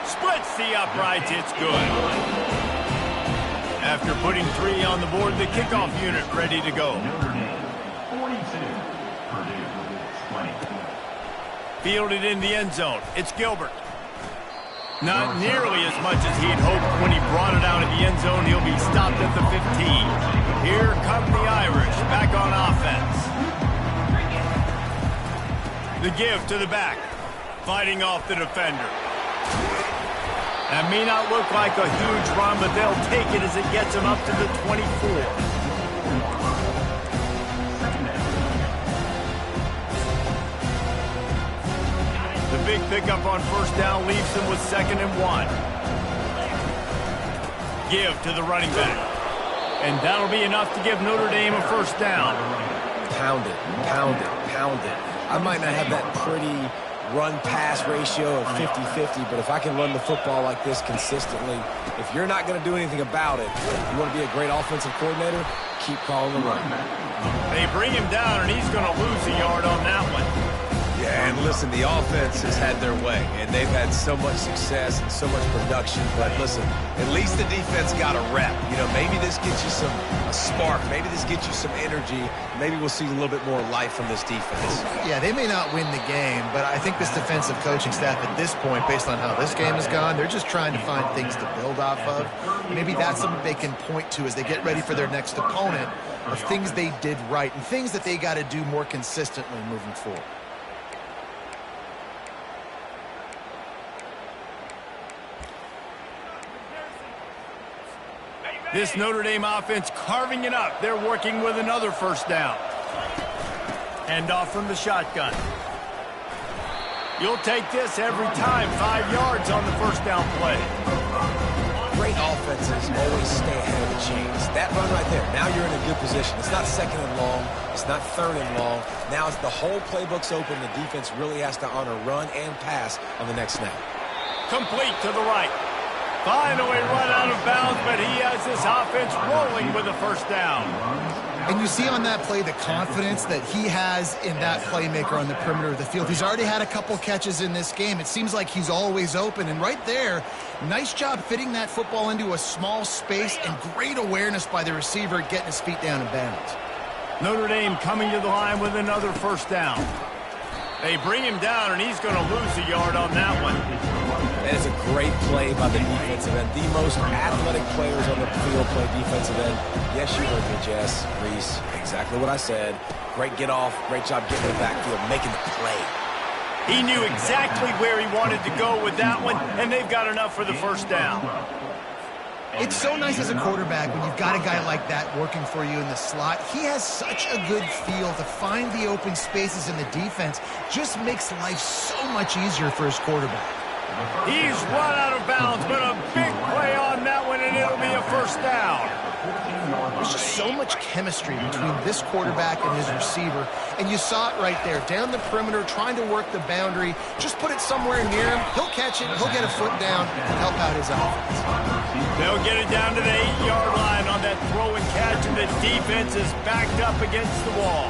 Splits the uprights. It's good. After putting 3 on the board, the kickoff unit ready to go. 42, Purdue 20. Fielded in the end zone. It's Gilbert. Not nearly as much as he'd hoped when he brought it out of the end zone. He'll be stopped at the 15. Here come the Irish back on offense. The give to the back. Fighting off the defender. That may not look like a huge run, but they'll take it as it gets them up to the 24. The big pickup on first down leaves them with 2nd and 1. Give to the running back. And that'll be enough to give Notre Dame a first down. Pound it, pound it, pound it. I might not have that pretty run-pass ratio of 50-50, but if I can run the football like this consistently, if you're not going to do anything about it, you want to be a great offensive coordinator, keep calling the run. They bring him down, and he's going to lose a yard on that one. Yeah, and listen, the offense has had their way, and they've had so much success and so much production. But listen, at least the defense got a rep. You know, maybe this gets you a spark. Maybe this gets you some energy. Maybe we'll see a little bit more life from this defense. Yeah, they may not win the game, but I think this defensive coaching staff at this point, based on how this game has gone, they're just trying to find things to build off of. Maybe that's something they can point to as they get ready for their next opponent, of things they did right and things that they got to do more consistently moving forward. This Notre Dame offense carving it up. They're working with another first down. Hand off from the shotgun. You'll take this every time. 5 yards on the first down play. Great offenses always stay ahead of the chains. That run right there, now you're in a good position. It's not 2nd and long. It's not 3rd and long. Now it's the whole playbook's open. The defense really has to honor run and pass on the next snap. Complete to the right. Finally run out of bounds, but he has this offense rolling with a first down. And you see on that play the confidence that he has in that playmaker on the perimeter of the field. He's already had a couple catches in this game. It seems like he's always open. And right there, nice job fitting that football into a small space and great awareness by the receiver getting his feet down in bounds. Notre Dame coming to the line with another first down. They bring him down, and he's going to lose a yard on that one. And it's a great play by the defensive end. The most athletic players on the field play defensive end. Yes, you heard me, Jess, Reese. Exactly what I said. Great get off. Great job getting in the backfield, making the play. He knew exactly where he wanted to go with that one, and they've got enough for the first down. It's so nice as a quarterback when you've got a guy like that working for you in the slot. He has such a good feel to find the open spaces in the defense. Just makes life so much easier for his quarterback. He's run out of bounds, but a big play on that one, and it'll be a first down. There's just so much chemistry between this quarterback and his receiver, and you saw it right there, down the perimeter, trying to work the boundary. Just put it somewhere near him. He'll catch it. He'll get a foot down and help out his offense. They'll get it down to the 8-yard line on that throw and catch, and the defense is backed up against the wall.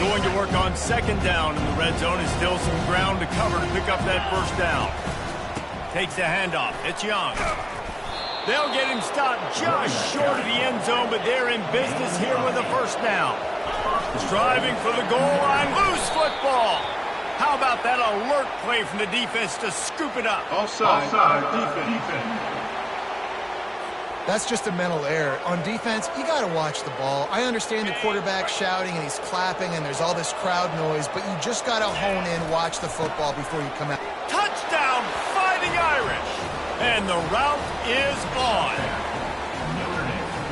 Going to work on second down in the red zone, is still some ground to cover to pick up that first down. Takes the handoff. It's Young. They'll get him stopped just short of the end zone, but they're in business here with a first down. Striving for the goal line. Loose football. How about that alert play from the defense to scoop it up? Offside defense. That's just a mental error. On defense, you got to watch the ball. I understand the quarterback shouting and he's clapping and there's all this crowd noise, but you just got to hone in, watch the football before you come out. Touchdown, Fighting Irish! And the route is on.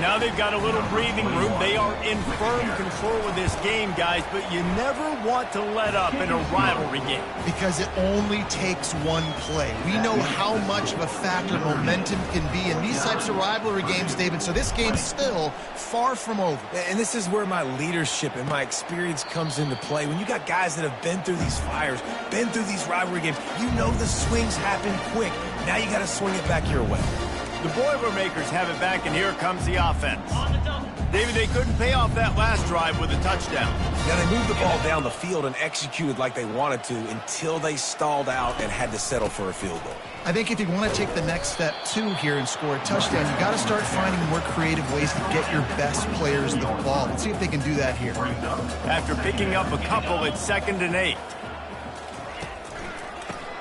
Now they've got a little breathing room. They are in firm control of this game, guys, but you never want to let up in a rivalry game. Because it only takes one play. We know how much of a factor momentum can be in these types of rivalry games, David, so this game's still far from over. And this is where my leadership and my experience comes into play. When you got guys that have been through these fires, been through these rivalry games, you know the swings happen quick. Now you got to swing it back your way. The Boilermakers have it back, and here comes the offense. David, they couldn't pay off that last drive with a touchdown. Now, they moved the ball down the field and executed like they wanted to until they stalled out and had to settle for a field goal. I think if you want to take the next step, too, here and score a touchdown, you got to start finding more creative ways to get your best players the ball. Let's see if they can do that here. After picking up a couple, it's 2nd and 8.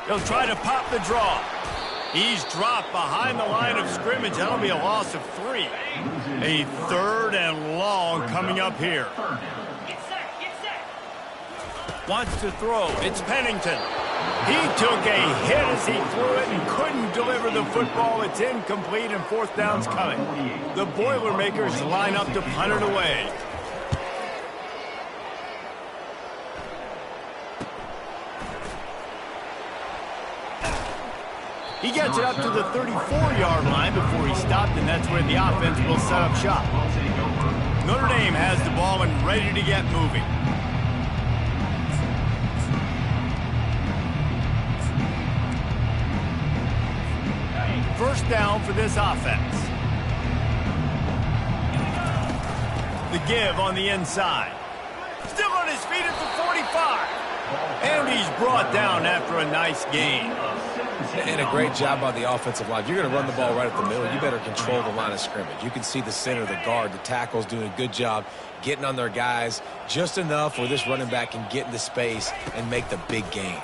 They'll try to pop the draw. He's dropped behind the line of scrimmage. That'll be a loss of 3. A 3rd and long coming up here. Wants to throw. It's Pennington. He took a hit as he threw it and couldn't deliver the football. It's incomplete, and 4th down's coming. The Boilermakers line up to punt it away. He gets it up to the 34-yard line before he stopped, and that's where the offense will set up shop. Notre Dame has the ball and ready to get moving. First down for this offense. The give on the inside. Still on his feet at the 45. And he's brought down after a nice gain. And a great job by the offensive line. You're going to run the ball right at the middle. You better control the line of scrimmage. You can see the center, the guard, the tackles doing a good job getting on their guys just enough where this running back can get into space and make the big gain.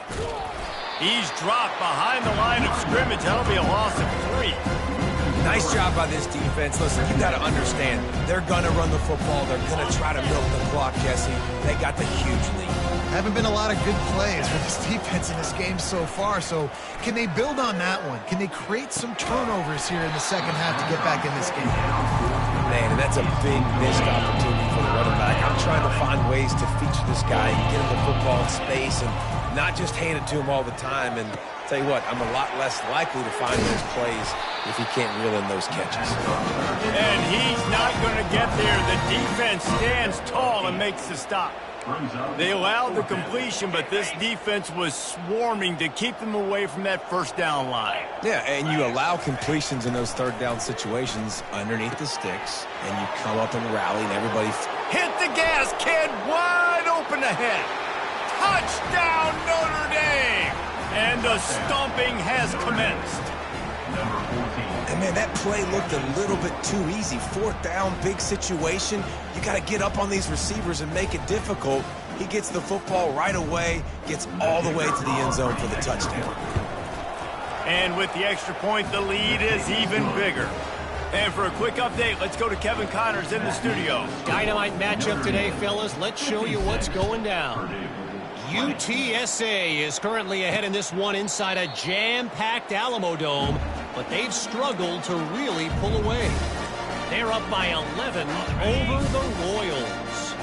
He's dropped behind the line of scrimmage. That'll be a loss of 3. Nice job by this defense. Listen, you got to understand, they're going to run the football. They're going to try to milk the clock, Jesse. They got the huge lead. Haven't been a lot of good plays for this defense in this game so far, so can they build on that one? Can they create some turnovers here in the second half to get back in this game? Man, and that's a big missed opportunity for the running back. I'm trying to find ways to feature this guy and get him the football in space and not just hand it to him all the time. And tell you what, I'm a lot less likely to find those plays if he can't reel in those catches. And he's not going to get there. The defense stands tall and makes the stop. They allowed the completion, but this defense was swarming to keep them away from that first down line. Yeah, and you allow completions in those third down situations underneath the sticks, and you come up and rally, and everybody... Hit the gas, kid! Wide open ahead! Touchdown, Notre Dame! And the stomping has commenced. And, man, that play looked a little bit too easy. 4th down, big situation. You got to get up on these receivers and make it difficult. He gets the football right away, gets all the way to the end zone for the touchdown. And with the extra point, the lead is even bigger. And for a quick update, let's go to Kevin Connors in the studio. Dynamite matchup today, fellas. Let's show you what's going down. UTSA is currently ahead in this one inside a jam-packed Alamo Dome, but they've struggled to really pull away. They're up by 11 over the Royals.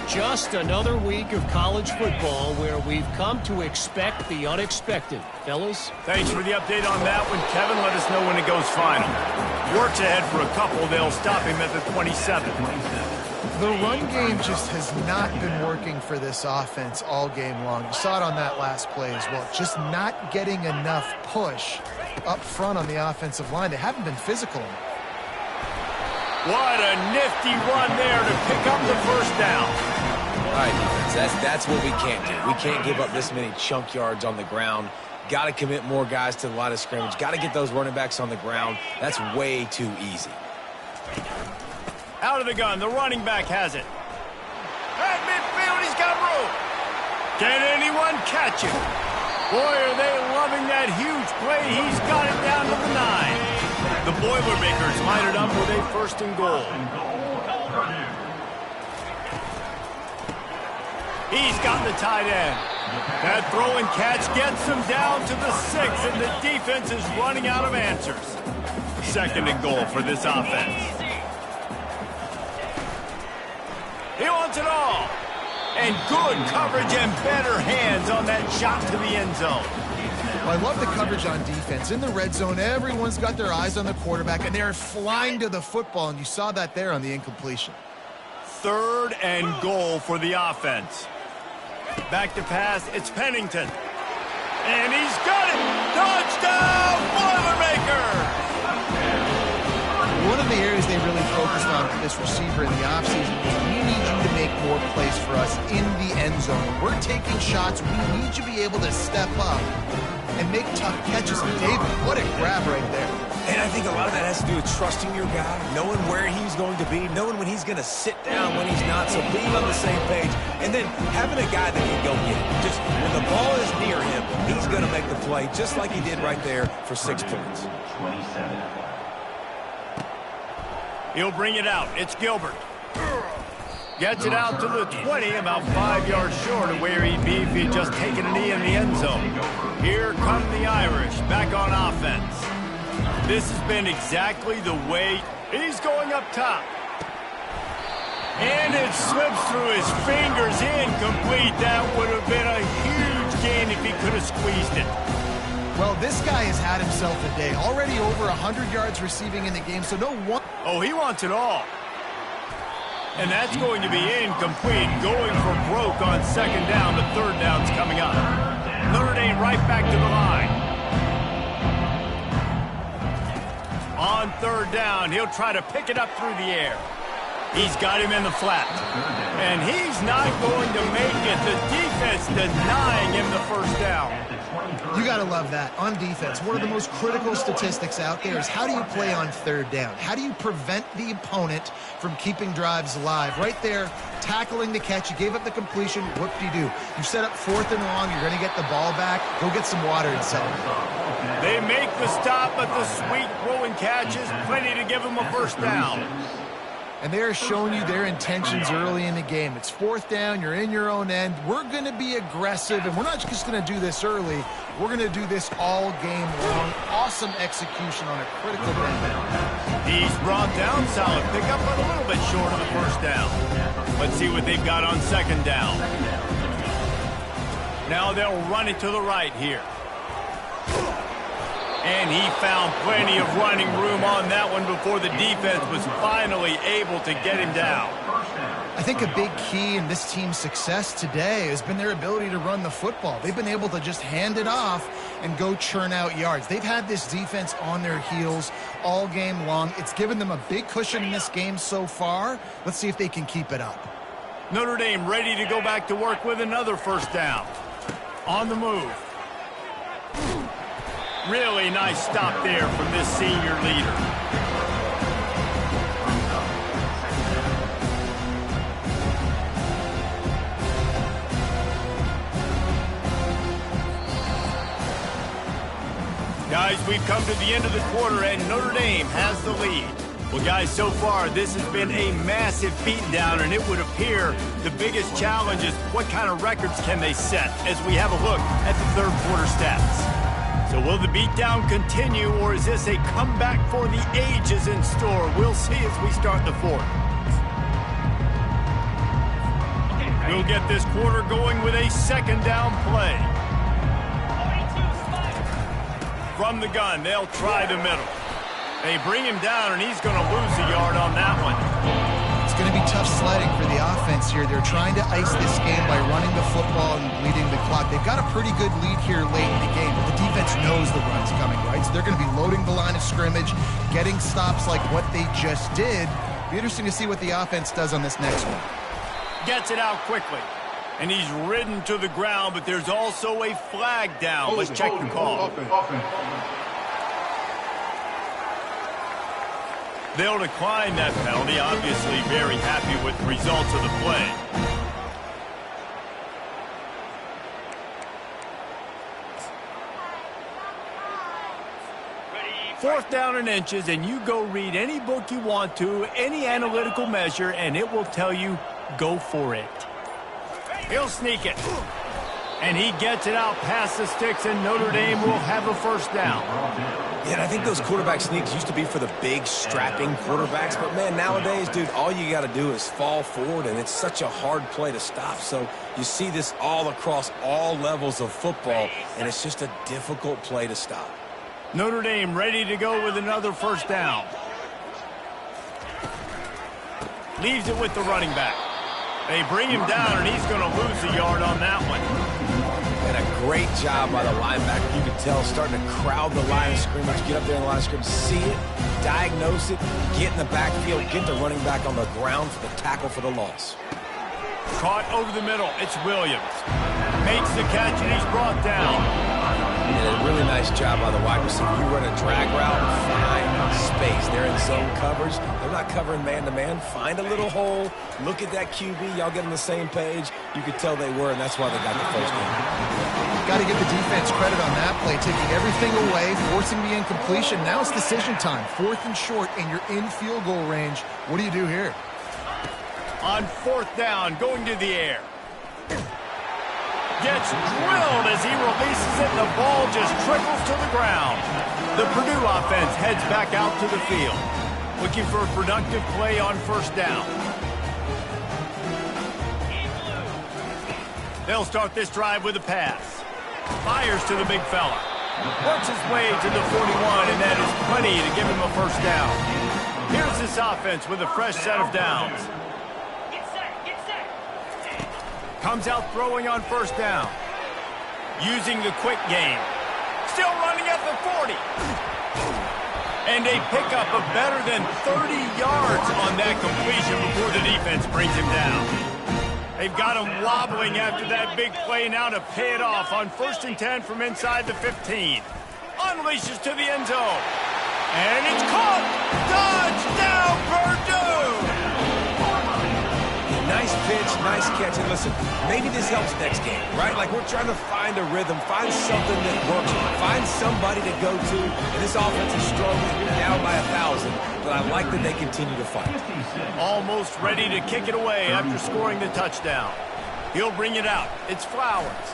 Just another week of college football where we've come to expect the unexpected. Fellas? Thanks for the update on that one, Kevin. Let us know when it goes final. Works ahead for a couple. They'll stop him at the 27. The run game just has not been working for this offense all game long. You saw it on that last play as well. Just not getting enough push up front on the offensive line. They haven't been physical. What a nifty run there to pick up the first down. All right, defense, that's what we can't do. We can't give up this many chunk yards on the ground. Got to commit more guys to the line of scrimmage. Got to get those running backs on the ground. That's way too easy. Out of the gun, the running back has it. At midfield, he's got room. Can anyone catch him? Boy, are they loving that huge play. He's got it down to the 9. The Boilermakers line it up with a 1st and goal. He's got the tight end. That throw and catch gets him down to the 6, and the defense is running out of answers. 2nd and goal for this offense. He wants it all. And good coverage and better hands on that shot to the end zone. Well, I love the coverage on defense. In the red zone, everyone's got their eyes on the quarterback, and they're flying to the football, and you saw that there on the incompletion. 3rd and goal for the offense. Back to pass, it's Pennington. And he's got it! Touchdown, Boilermakers! One of the areas they really focused on for this receiver in the offseason was we need you to make more plays for us in the end zone. When we're taking shots, we need you to be able to step up and make tough catches. And David, what a grab right there. And I think a lot of that has to do with trusting your guy, knowing where he's going to be, knowing when he's going to sit down, when he's not, so being on the same page, and then having a guy that can go get it. Just when the ball is near him, he's going to make the play, just like he did right there for 6 points. 27. He'll bring it out. It's Gilbert. Gets it out to the 20, about 5 yards short of where he'd be if he'd just taken a knee in the end zone. Here come the Irish, back on offense. This has been exactly the way he's going up top. And it slips through his fingers, incomplete. That would have been a huge gain if he could have squeezed it. Well, this guy has had himself a day. Already over 100 yards receiving in the game, so no one... Oh, he wants it all. And that's going to be incomplete. Going for broke on 2nd down. The 3rd down's coming up. Notre Dame right back to the line. On 3rd down, he'll try to pick it up through the air. He's got him in the flat. And he's not going to make it. The defense denying him the 1st down. You got to love that. On defense, one of the most critical statistics out there is how do you play on 3rd down? How do you prevent the opponent from keeping drives alive? Right there, tackling the catch. You gave up the completion. Whoop-de-doo. You set up 4th and long. You're going to get the ball back. Go get some water and set it. They make the stop, but the sweet throwing catch is plenty to give him a 1st down. And they're showing you their intentions early in the game. It's 4th down. You're in your own end. We're going to be aggressive, and we're not just going to do this early. We're going to do this all game long. Awesome execution on a critical down. He's brought down. Solid pickup, but a little bit short of the 1st down. Let's see what they've got on 2nd down. Now they'll run it to the right here. And he found plenty of running room on that one before the defense was finally able to get him down. I think a big key in this team's success today has been their ability to run the football. They've been able to just hand it off and go churn out yards. They've had this defense on their heels all game long. It's given them a big cushion in this game so far. Let's see if they can keep it up. Notre Dame ready to go back to work with another 1st down. On the move. Really nice stop there from this senior leader. Guys, we've come to the end of the quarter, and Notre Dame has the lead. Well, guys, so far, this has been a massive beatdown, and it would appear the biggest challenge is what kind of records can they set as we have a look at the third quarter stats. So will the beatdown continue, or is this a comeback for the ages in store? We'll see as we start the fourth. We'll get this quarter going with a second down play. From the gun, they'll try the middle. They bring him down, and he's going to lose a yard on that one. It's going to be tough sledding for the offense here. They're trying to ice this game by running the football and bleeding the clock. They've got a pretty good lead here late in the game, but the defense knows the run's coming, right? So they're going to be loading the line of scrimmage, getting stops like what they just did. Be interesting to see what the offense does on this next one. Gets it out quickly. And he's ridden to the ground, but there's also a flag down. Let's check the call. They'll decline that penalty. Obviously very happy with the results of the play. Fourth down and inches, and you go read any book you want to, any analytical measure, and it will tell you, go for it. He'll sneak it. And he gets it out past the sticks, and Notre Dame will have a first down. Yeah, and I think those quarterback sneaks used to be for the big, strapping quarterbacks. But, man, nowadays, dude, all you got to do is fall forward, and it's such a hard play to stop. So you see this all across all levels of football, and it's just a difficult play to stop. Notre Dame ready to go with another first down. Leaves it with the running back. They bring him down, and he's going to lose a yard on that one. And a great job by the linebacker. You can tell starting to crowd the line of scrimmage, get up there in the line of scrimmage, see it, diagnose it, get in the backfield, get the running back on the ground for the tackle for the loss. Caught over the middle. It's Williams. Makes the catch, and he's brought down. And a really nice job by the wide receiver. You run a drag route, find space. They're in zone coverage. They're not covering man-to-man. Find a little hole. Look at that QB. Y'all get on the same page. You could tell they were, and that's why they got the first down. Got to give the defense credit on that play, taking everything away, forcing the incompletion. Now it's decision time. Fourth and short, and you're in field goal range. What do you do here? On fourth down, going to the air. Gets drilled as he releases it, and the ball just trickles to the ground. The Purdue offense heads back out to the field, looking for a productive play on first down. They'll start this drive with a pass. Fires to the big fella. Works his way to the 41, and that is plenty to give him a first down. Here's this offense with a fresh set of downs. Comes out throwing on first down. Using the quick game. Still running at the 40. And a pickup of better than 30 yards on that completion before the defense brings him down. They've got him wobbling after that big play now to pay it off on 1st and 10 from inside the 15. Unleashes to the end zone. And it's caught. Touchdown, Purdue! Nice pitch, nice catch. And listen, maybe this helps next game, right? Like we're trying to find a rhythm, find something that works, find somebody to go to. And this offense is struggling. You're down by 1,000, but I like that they continue to fight. Almost ready to kick it away after scoring the touchdown. He'll bring it out. It's Flowers.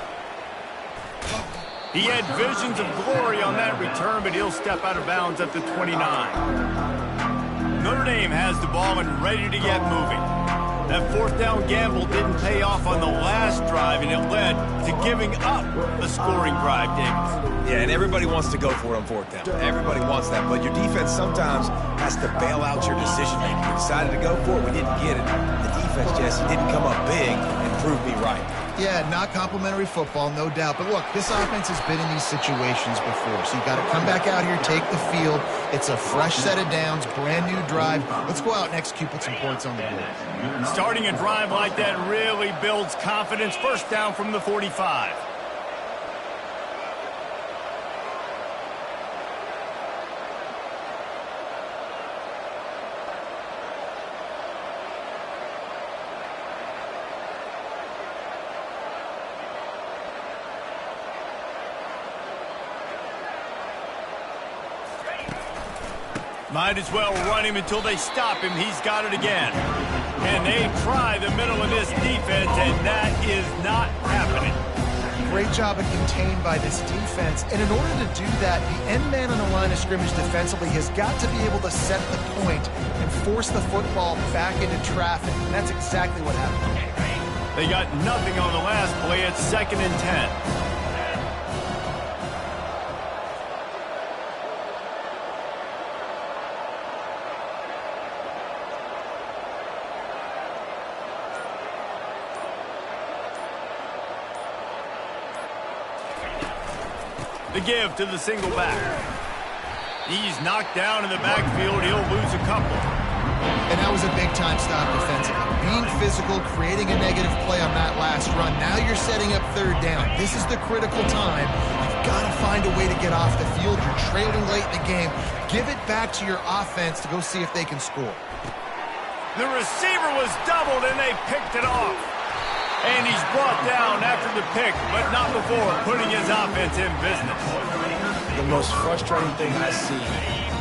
He had visions of glory on that return, but he'll step out of bounds at the 29. Notre Dame has the ball and ready to get moving. That fourth down gamble didn't pay off on the last drive, and it led to giving up a scoring drive, Davis. Yeah, and everybody wants to go for it on fourth down. Everybody wants that, but your defense sometimes has to bail out your decision-making. We decided to go for it. We didn't get it. The defense, Jesse, didn't come up big and prove me right. Yeah, not complimentary football, no doubt. But look, this offense has been in these situations before. So you got to come back out here, take the field. It's a fresh set of downs, brand new drive. Let's go out and execute, put some points on the board. Starting a drive like that really builds confidence. First down from the 45. Might as well run him until they stop him. He's got it again. And they try the middle of this defense, and that is not happening. Great job of contained by this defense. And in order to do that, the end man on the line of scrimmage defensively has got to be able to set the point and force the football back into traffic. And that's exactly what happened. They got nothing on the last play. It's 2nd and 10. The give to the single back. He's knocked down in the backfield. He'll lose a couple. And that was a big-time stop defensively. Being physical, creating a negative play on that last run. Now you're setting up 3rd down. This is the critical time. You've got to find a way to get off the field. You're trailing late in the game. Give it back to your offense to go see if they can score. The receiver was doubled, and they picked it off. And he's brought down after the pick, but not before putting his offense in business. The most frustrating thing I see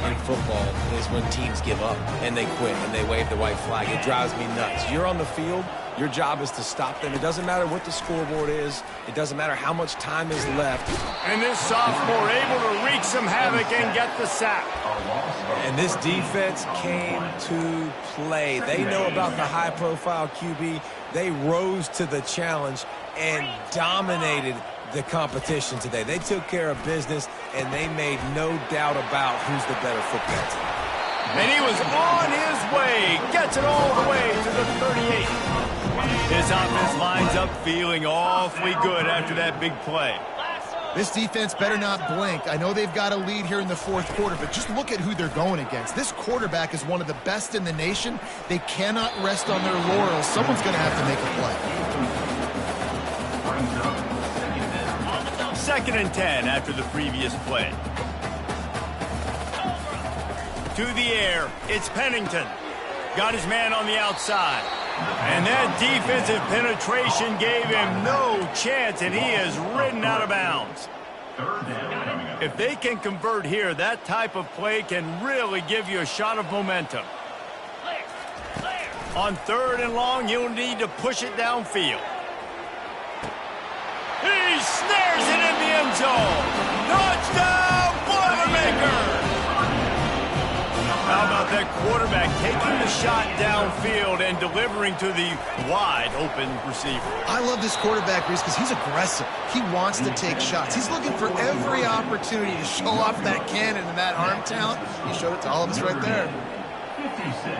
in football is when teams give up and they quit and they wave the white flag. It drives me nuts. You're on the field. Your job is to stop them. It doesn't matter what the scoreboard is. It doesn't matter how much time is left. And this sophomore able to wreak some havoc and get the sack. And this defense came to play. They know about the high-profile QB. They rose to the challenge and dominated the competition today. They took care of business, and they made no doubt about who's the better football team. And he was on his way. Gets it all the way to the 38. His offense lines up feeling awfully good after that big play. This defense better not blink. I know they've got a lead here in the 4th quarter, but just look at who they're going against. This quarterback is one of the best in the nation. They cannot rest on their laurels. Someone's going to have to make a play. 2nd and 10 after the previous play. To the air, it's Pennington. Got his man on the outside. And that defensive penetration gave him no chance, and he is ridden out of bounds. If they can convert here, that type of play can really give you a shot of momentum. On 3rd and long, you'll need to push it downfield. He snares it in the end zone. Touchdown, Boilermakers! How about that quarterback taking the shot downfield and delivering to the wide-open receiver? I love this quarterback, Reese, because he's aggressive. He wants to take shots. He's looking for every opportunity to show off that cannon and that arm talent. He showed it to all of us right there. 56.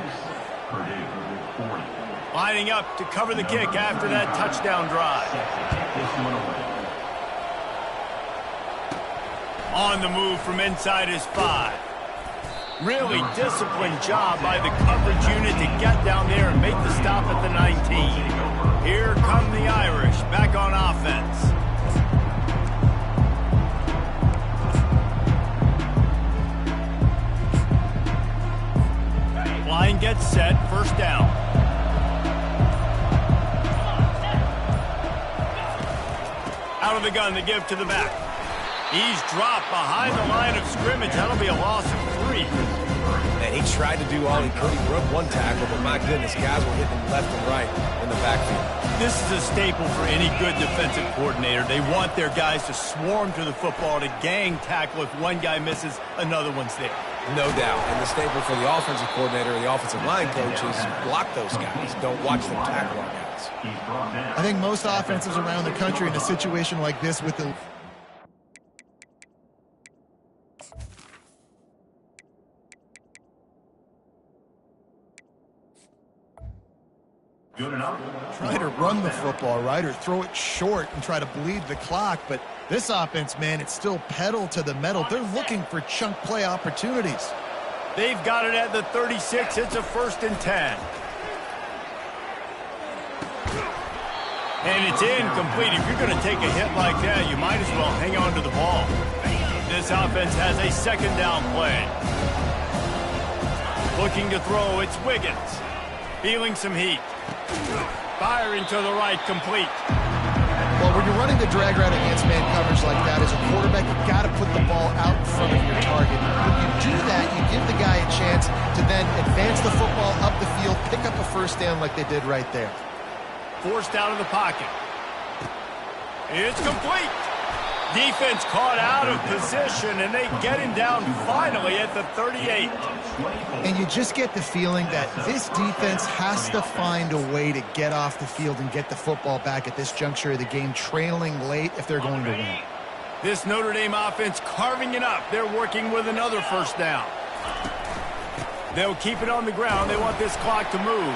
Lining up to cover the kick after that touchdown drive. On the move from inside his 5. Really disciplined job by the coverage unit to get down there and make the stop at the 19. Here come the Irish back on offense. Line gets set, 1st down. Out of the gun, the give to the back. He's dropped behind the line of scrimmage. That'll be a loss of 3. And he tried to do all he could. He broke one tackle, but my goodness, guys were hitting him left and right in the backfield. This is a staple for any good defensive coordinator. They want their guys to swarm to the football, to gang tackle. If one guy misses, another one's there. No doubt. And the staple for the offensive coordinator or the offensive line coach is block those guys. Don't watch them tackle our guys. I think most offenses around the country in a situation like this with the... try to run the football, right, or throw it short and try to bleed the clock. But this offense, man, it's still pedal to the metal. They're looking for chunk play opportunities. They've got it at the 36. It's a 1st and 10. And it's incomplete. If you're going to take a hit like that, you might as well hang on to the ball. This offense has a 2nd down play. Looking to throw, it's Wiggins. Feeling some heat. Firing to the right, complete. Well, when you're running the drag route against man coverage like that, as a quarterback, you've got to put the ball out in front of your target. When you do that, you give the guy a chance to then advance the football up the field, pick up a first down like they did right there. Forced out of the pocket. It's complete. Defense caught out of position, and they get him down finally at the 38. And you just get the feeling that this defense has to find a way to get off the field and get the football back at this juncture of the game, trailing late if they're going to win. This Notre Dame offense carving it up. They're working with another first down. They'll keep it on the ground. They want this clock to move.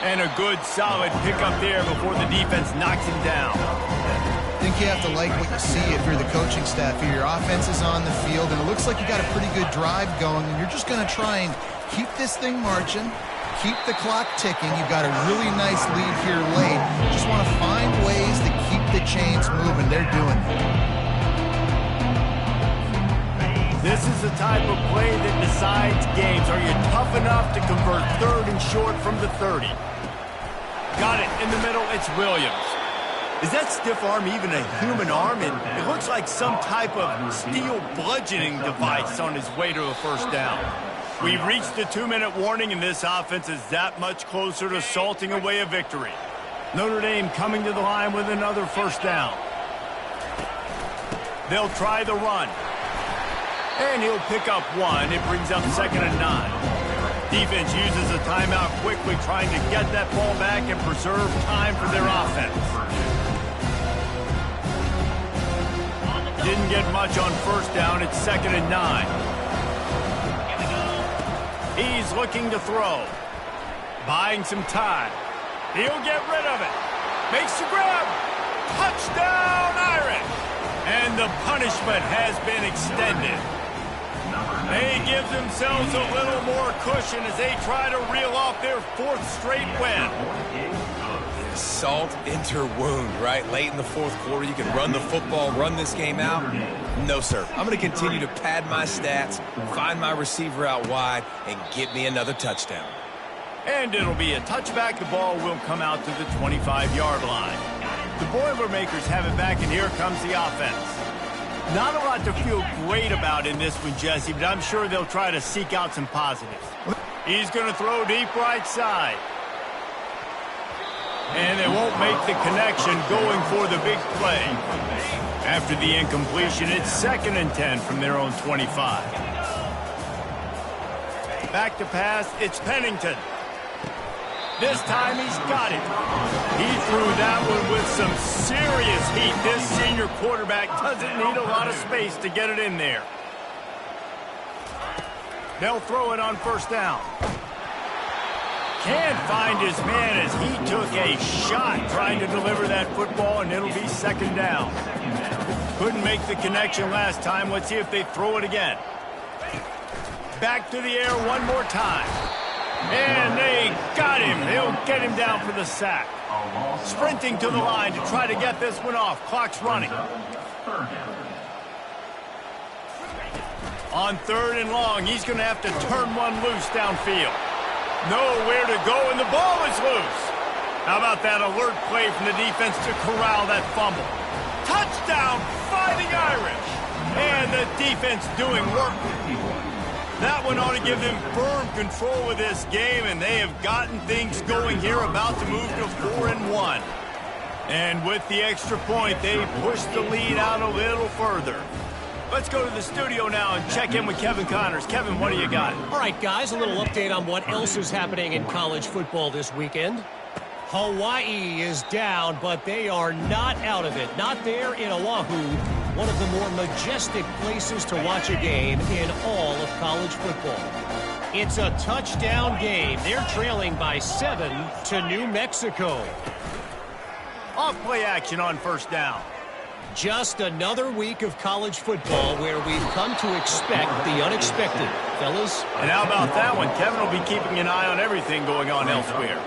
And a good, solid pickup there before the defense knocks him down. I think you have to like what you see if you're the coaching staff here. Your offense is on the field, and it looks like you got a pretty good drive going, and you're just going to try and keep this thing marching, keep the clock ticking. You've got a really nice lead here late. You just want to find ways to keep the chains moving. They're doing it. This is the type of play that decides games. Are you tough enough to convert third and short from the 30? Got it in the middle. It's Williams. Is that stiff arm even a human arm? It looks like some type of steel bludgeoning device on his way to a first down. We've reached the 2-minute warning, and this offense is that much closer to salting away a victory. Notre Dame coming to the line with another first down. They'll try the run. And he'll pick up one. It brings up 2nd and 9. Defense uses a timeout quickly, trying to get that ball back and preserve time for their offense. Didn't get much on first down. It's 2nd and 9. He's looking to throw. Buying some time. He'll get rid of it. Makes the grab. Touchdown, Irish. And the punishment has been extended. They give themselves a little more cushion as they try to reel off their 4th straight win. Salt into wound, right? Late in the 4th quarter, you can run the football, run this game out. No, sir. I'm going to continue to pad my stats, find my receiver out wide, and get me another touchdown. And it'll be a touchback. The ball will come out to the 25-yard line. The Boilermakers have it back, and here comes the offense. Not a lot to feel great about in this one, Jesse, but I'm sure they'll try to seek out some positives. He's going to throw deep right side. And they won't make the connection going for the big play. After the incompletion, it's 2nd and 10 from their own 25. Back to pass, it's Pennington. This time he's got it. He threw that one with some serious heat. This senior quarterback doesn't need a lot of space to get it in there. They'll throw it on first down. Can't find his man as he took a shot trying to deliver that football, and it'll be 2nd down. Couldn't make the connection last time. Let's see if they throw it again. Back to the air one more time. And they got him. They'll get him down for the sack. Sprinting to the line to try to get this one off. Clock's running. On 3rd and long, he's going to have to turn one loose downfield. Nowhere to go, and the ball is loose. How about that alert play from the defense to corral that fumble? Touchdown, Fighting Irish. And the defense doing work. That one ought to give them firm control of this game, and they have gotten things going here, about to move to 4-1. And with the extra point, they push the lead out a little further. Let's go to the studio now and check in with Kevin Connors. Kevin, what do you got? All right, guys, a little update on what else is happening in college football this weekend. Hawaii is down, but they are not out of it. Not there in Oahu, one of the more majestic places to watch a game in all of college football. It's a touchdown game. They're trailing by 7 to New Mexico. Off-play action on first down. Just another week of college football where we've come to expect the unexpected, fellas. And how about that one? Kevin will be keeping an eye on everything going on elsewhere.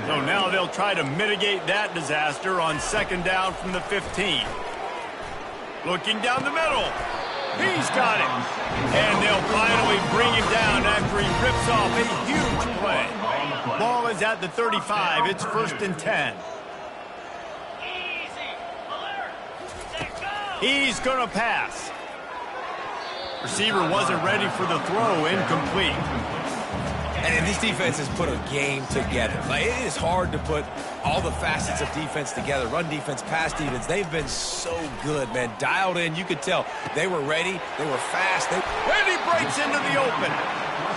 So now they'll try to mitigate that disaster on 2nd down from the 15. Looking down the middle. He's got it. And they'll finally bring him down after he rips off a huge play. Ball is at the 35. It's 1st and 10. He's going to pass. Receiver wasn't ready for the throw. Incomplete. And this defense has put a game together. Like, it is hard to put all the facets of defense together. Run defense, pass defense. They've been so good, man. Dialed in. You could tell they were ready. They were fast. And he breaks into the open.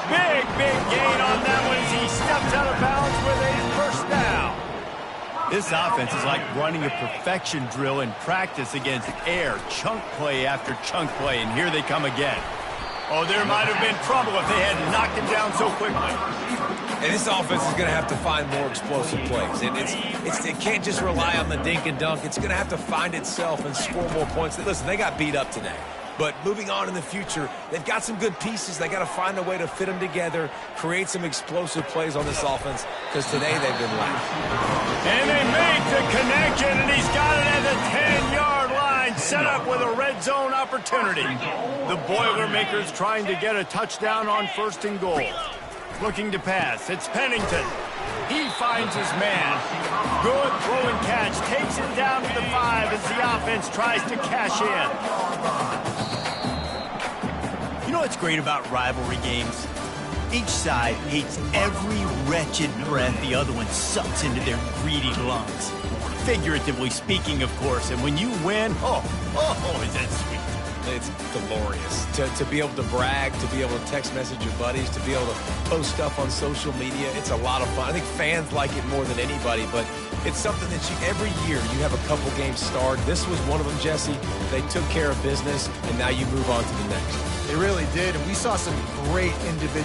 Big gain on that one as he steps out of bounds with a first down. This offense is like running a perfection drill in practice against air. Chunk play after chunk play, and here they come again. Oh, there might have been trouble if they hadn't knocked him down so quickly. And this offense is going to have to find more explosive plays. And it can't just rely on the dink and dunk. It's going to have to find itself and score more points. Listen, they got beat up today. But moving on in the future, they've got some good pieces. They got to find a way to fit them together, create some explosive plays on this offense, because today they've been lacking. And they make the connection, and he's got it at the 10-yard line, set up with a red zone opportunity. The Boilermakers trying to get a touchdown on 1st and goal. Looking to pass. It's Pennington. He finds his man. Good throw and catch. Takes it down to the 5 as the offense tries to cash in. You know what's great about rivalry games? Each side hates every wretched breath the other one sucks into their greedy lungs. Figuratively speaking, of course. And when you win, oh, is that sweet. It's glorious to be able to brag, to be able to text message your buddies, to be able to post stuff on social media. It's a lot of fun. I think fans like it more than anybody, but it's something that every year you have a couple games starred. This was one of them, Jesse. They took care of business, and now you move on to the next. They really did, and we saw some great individual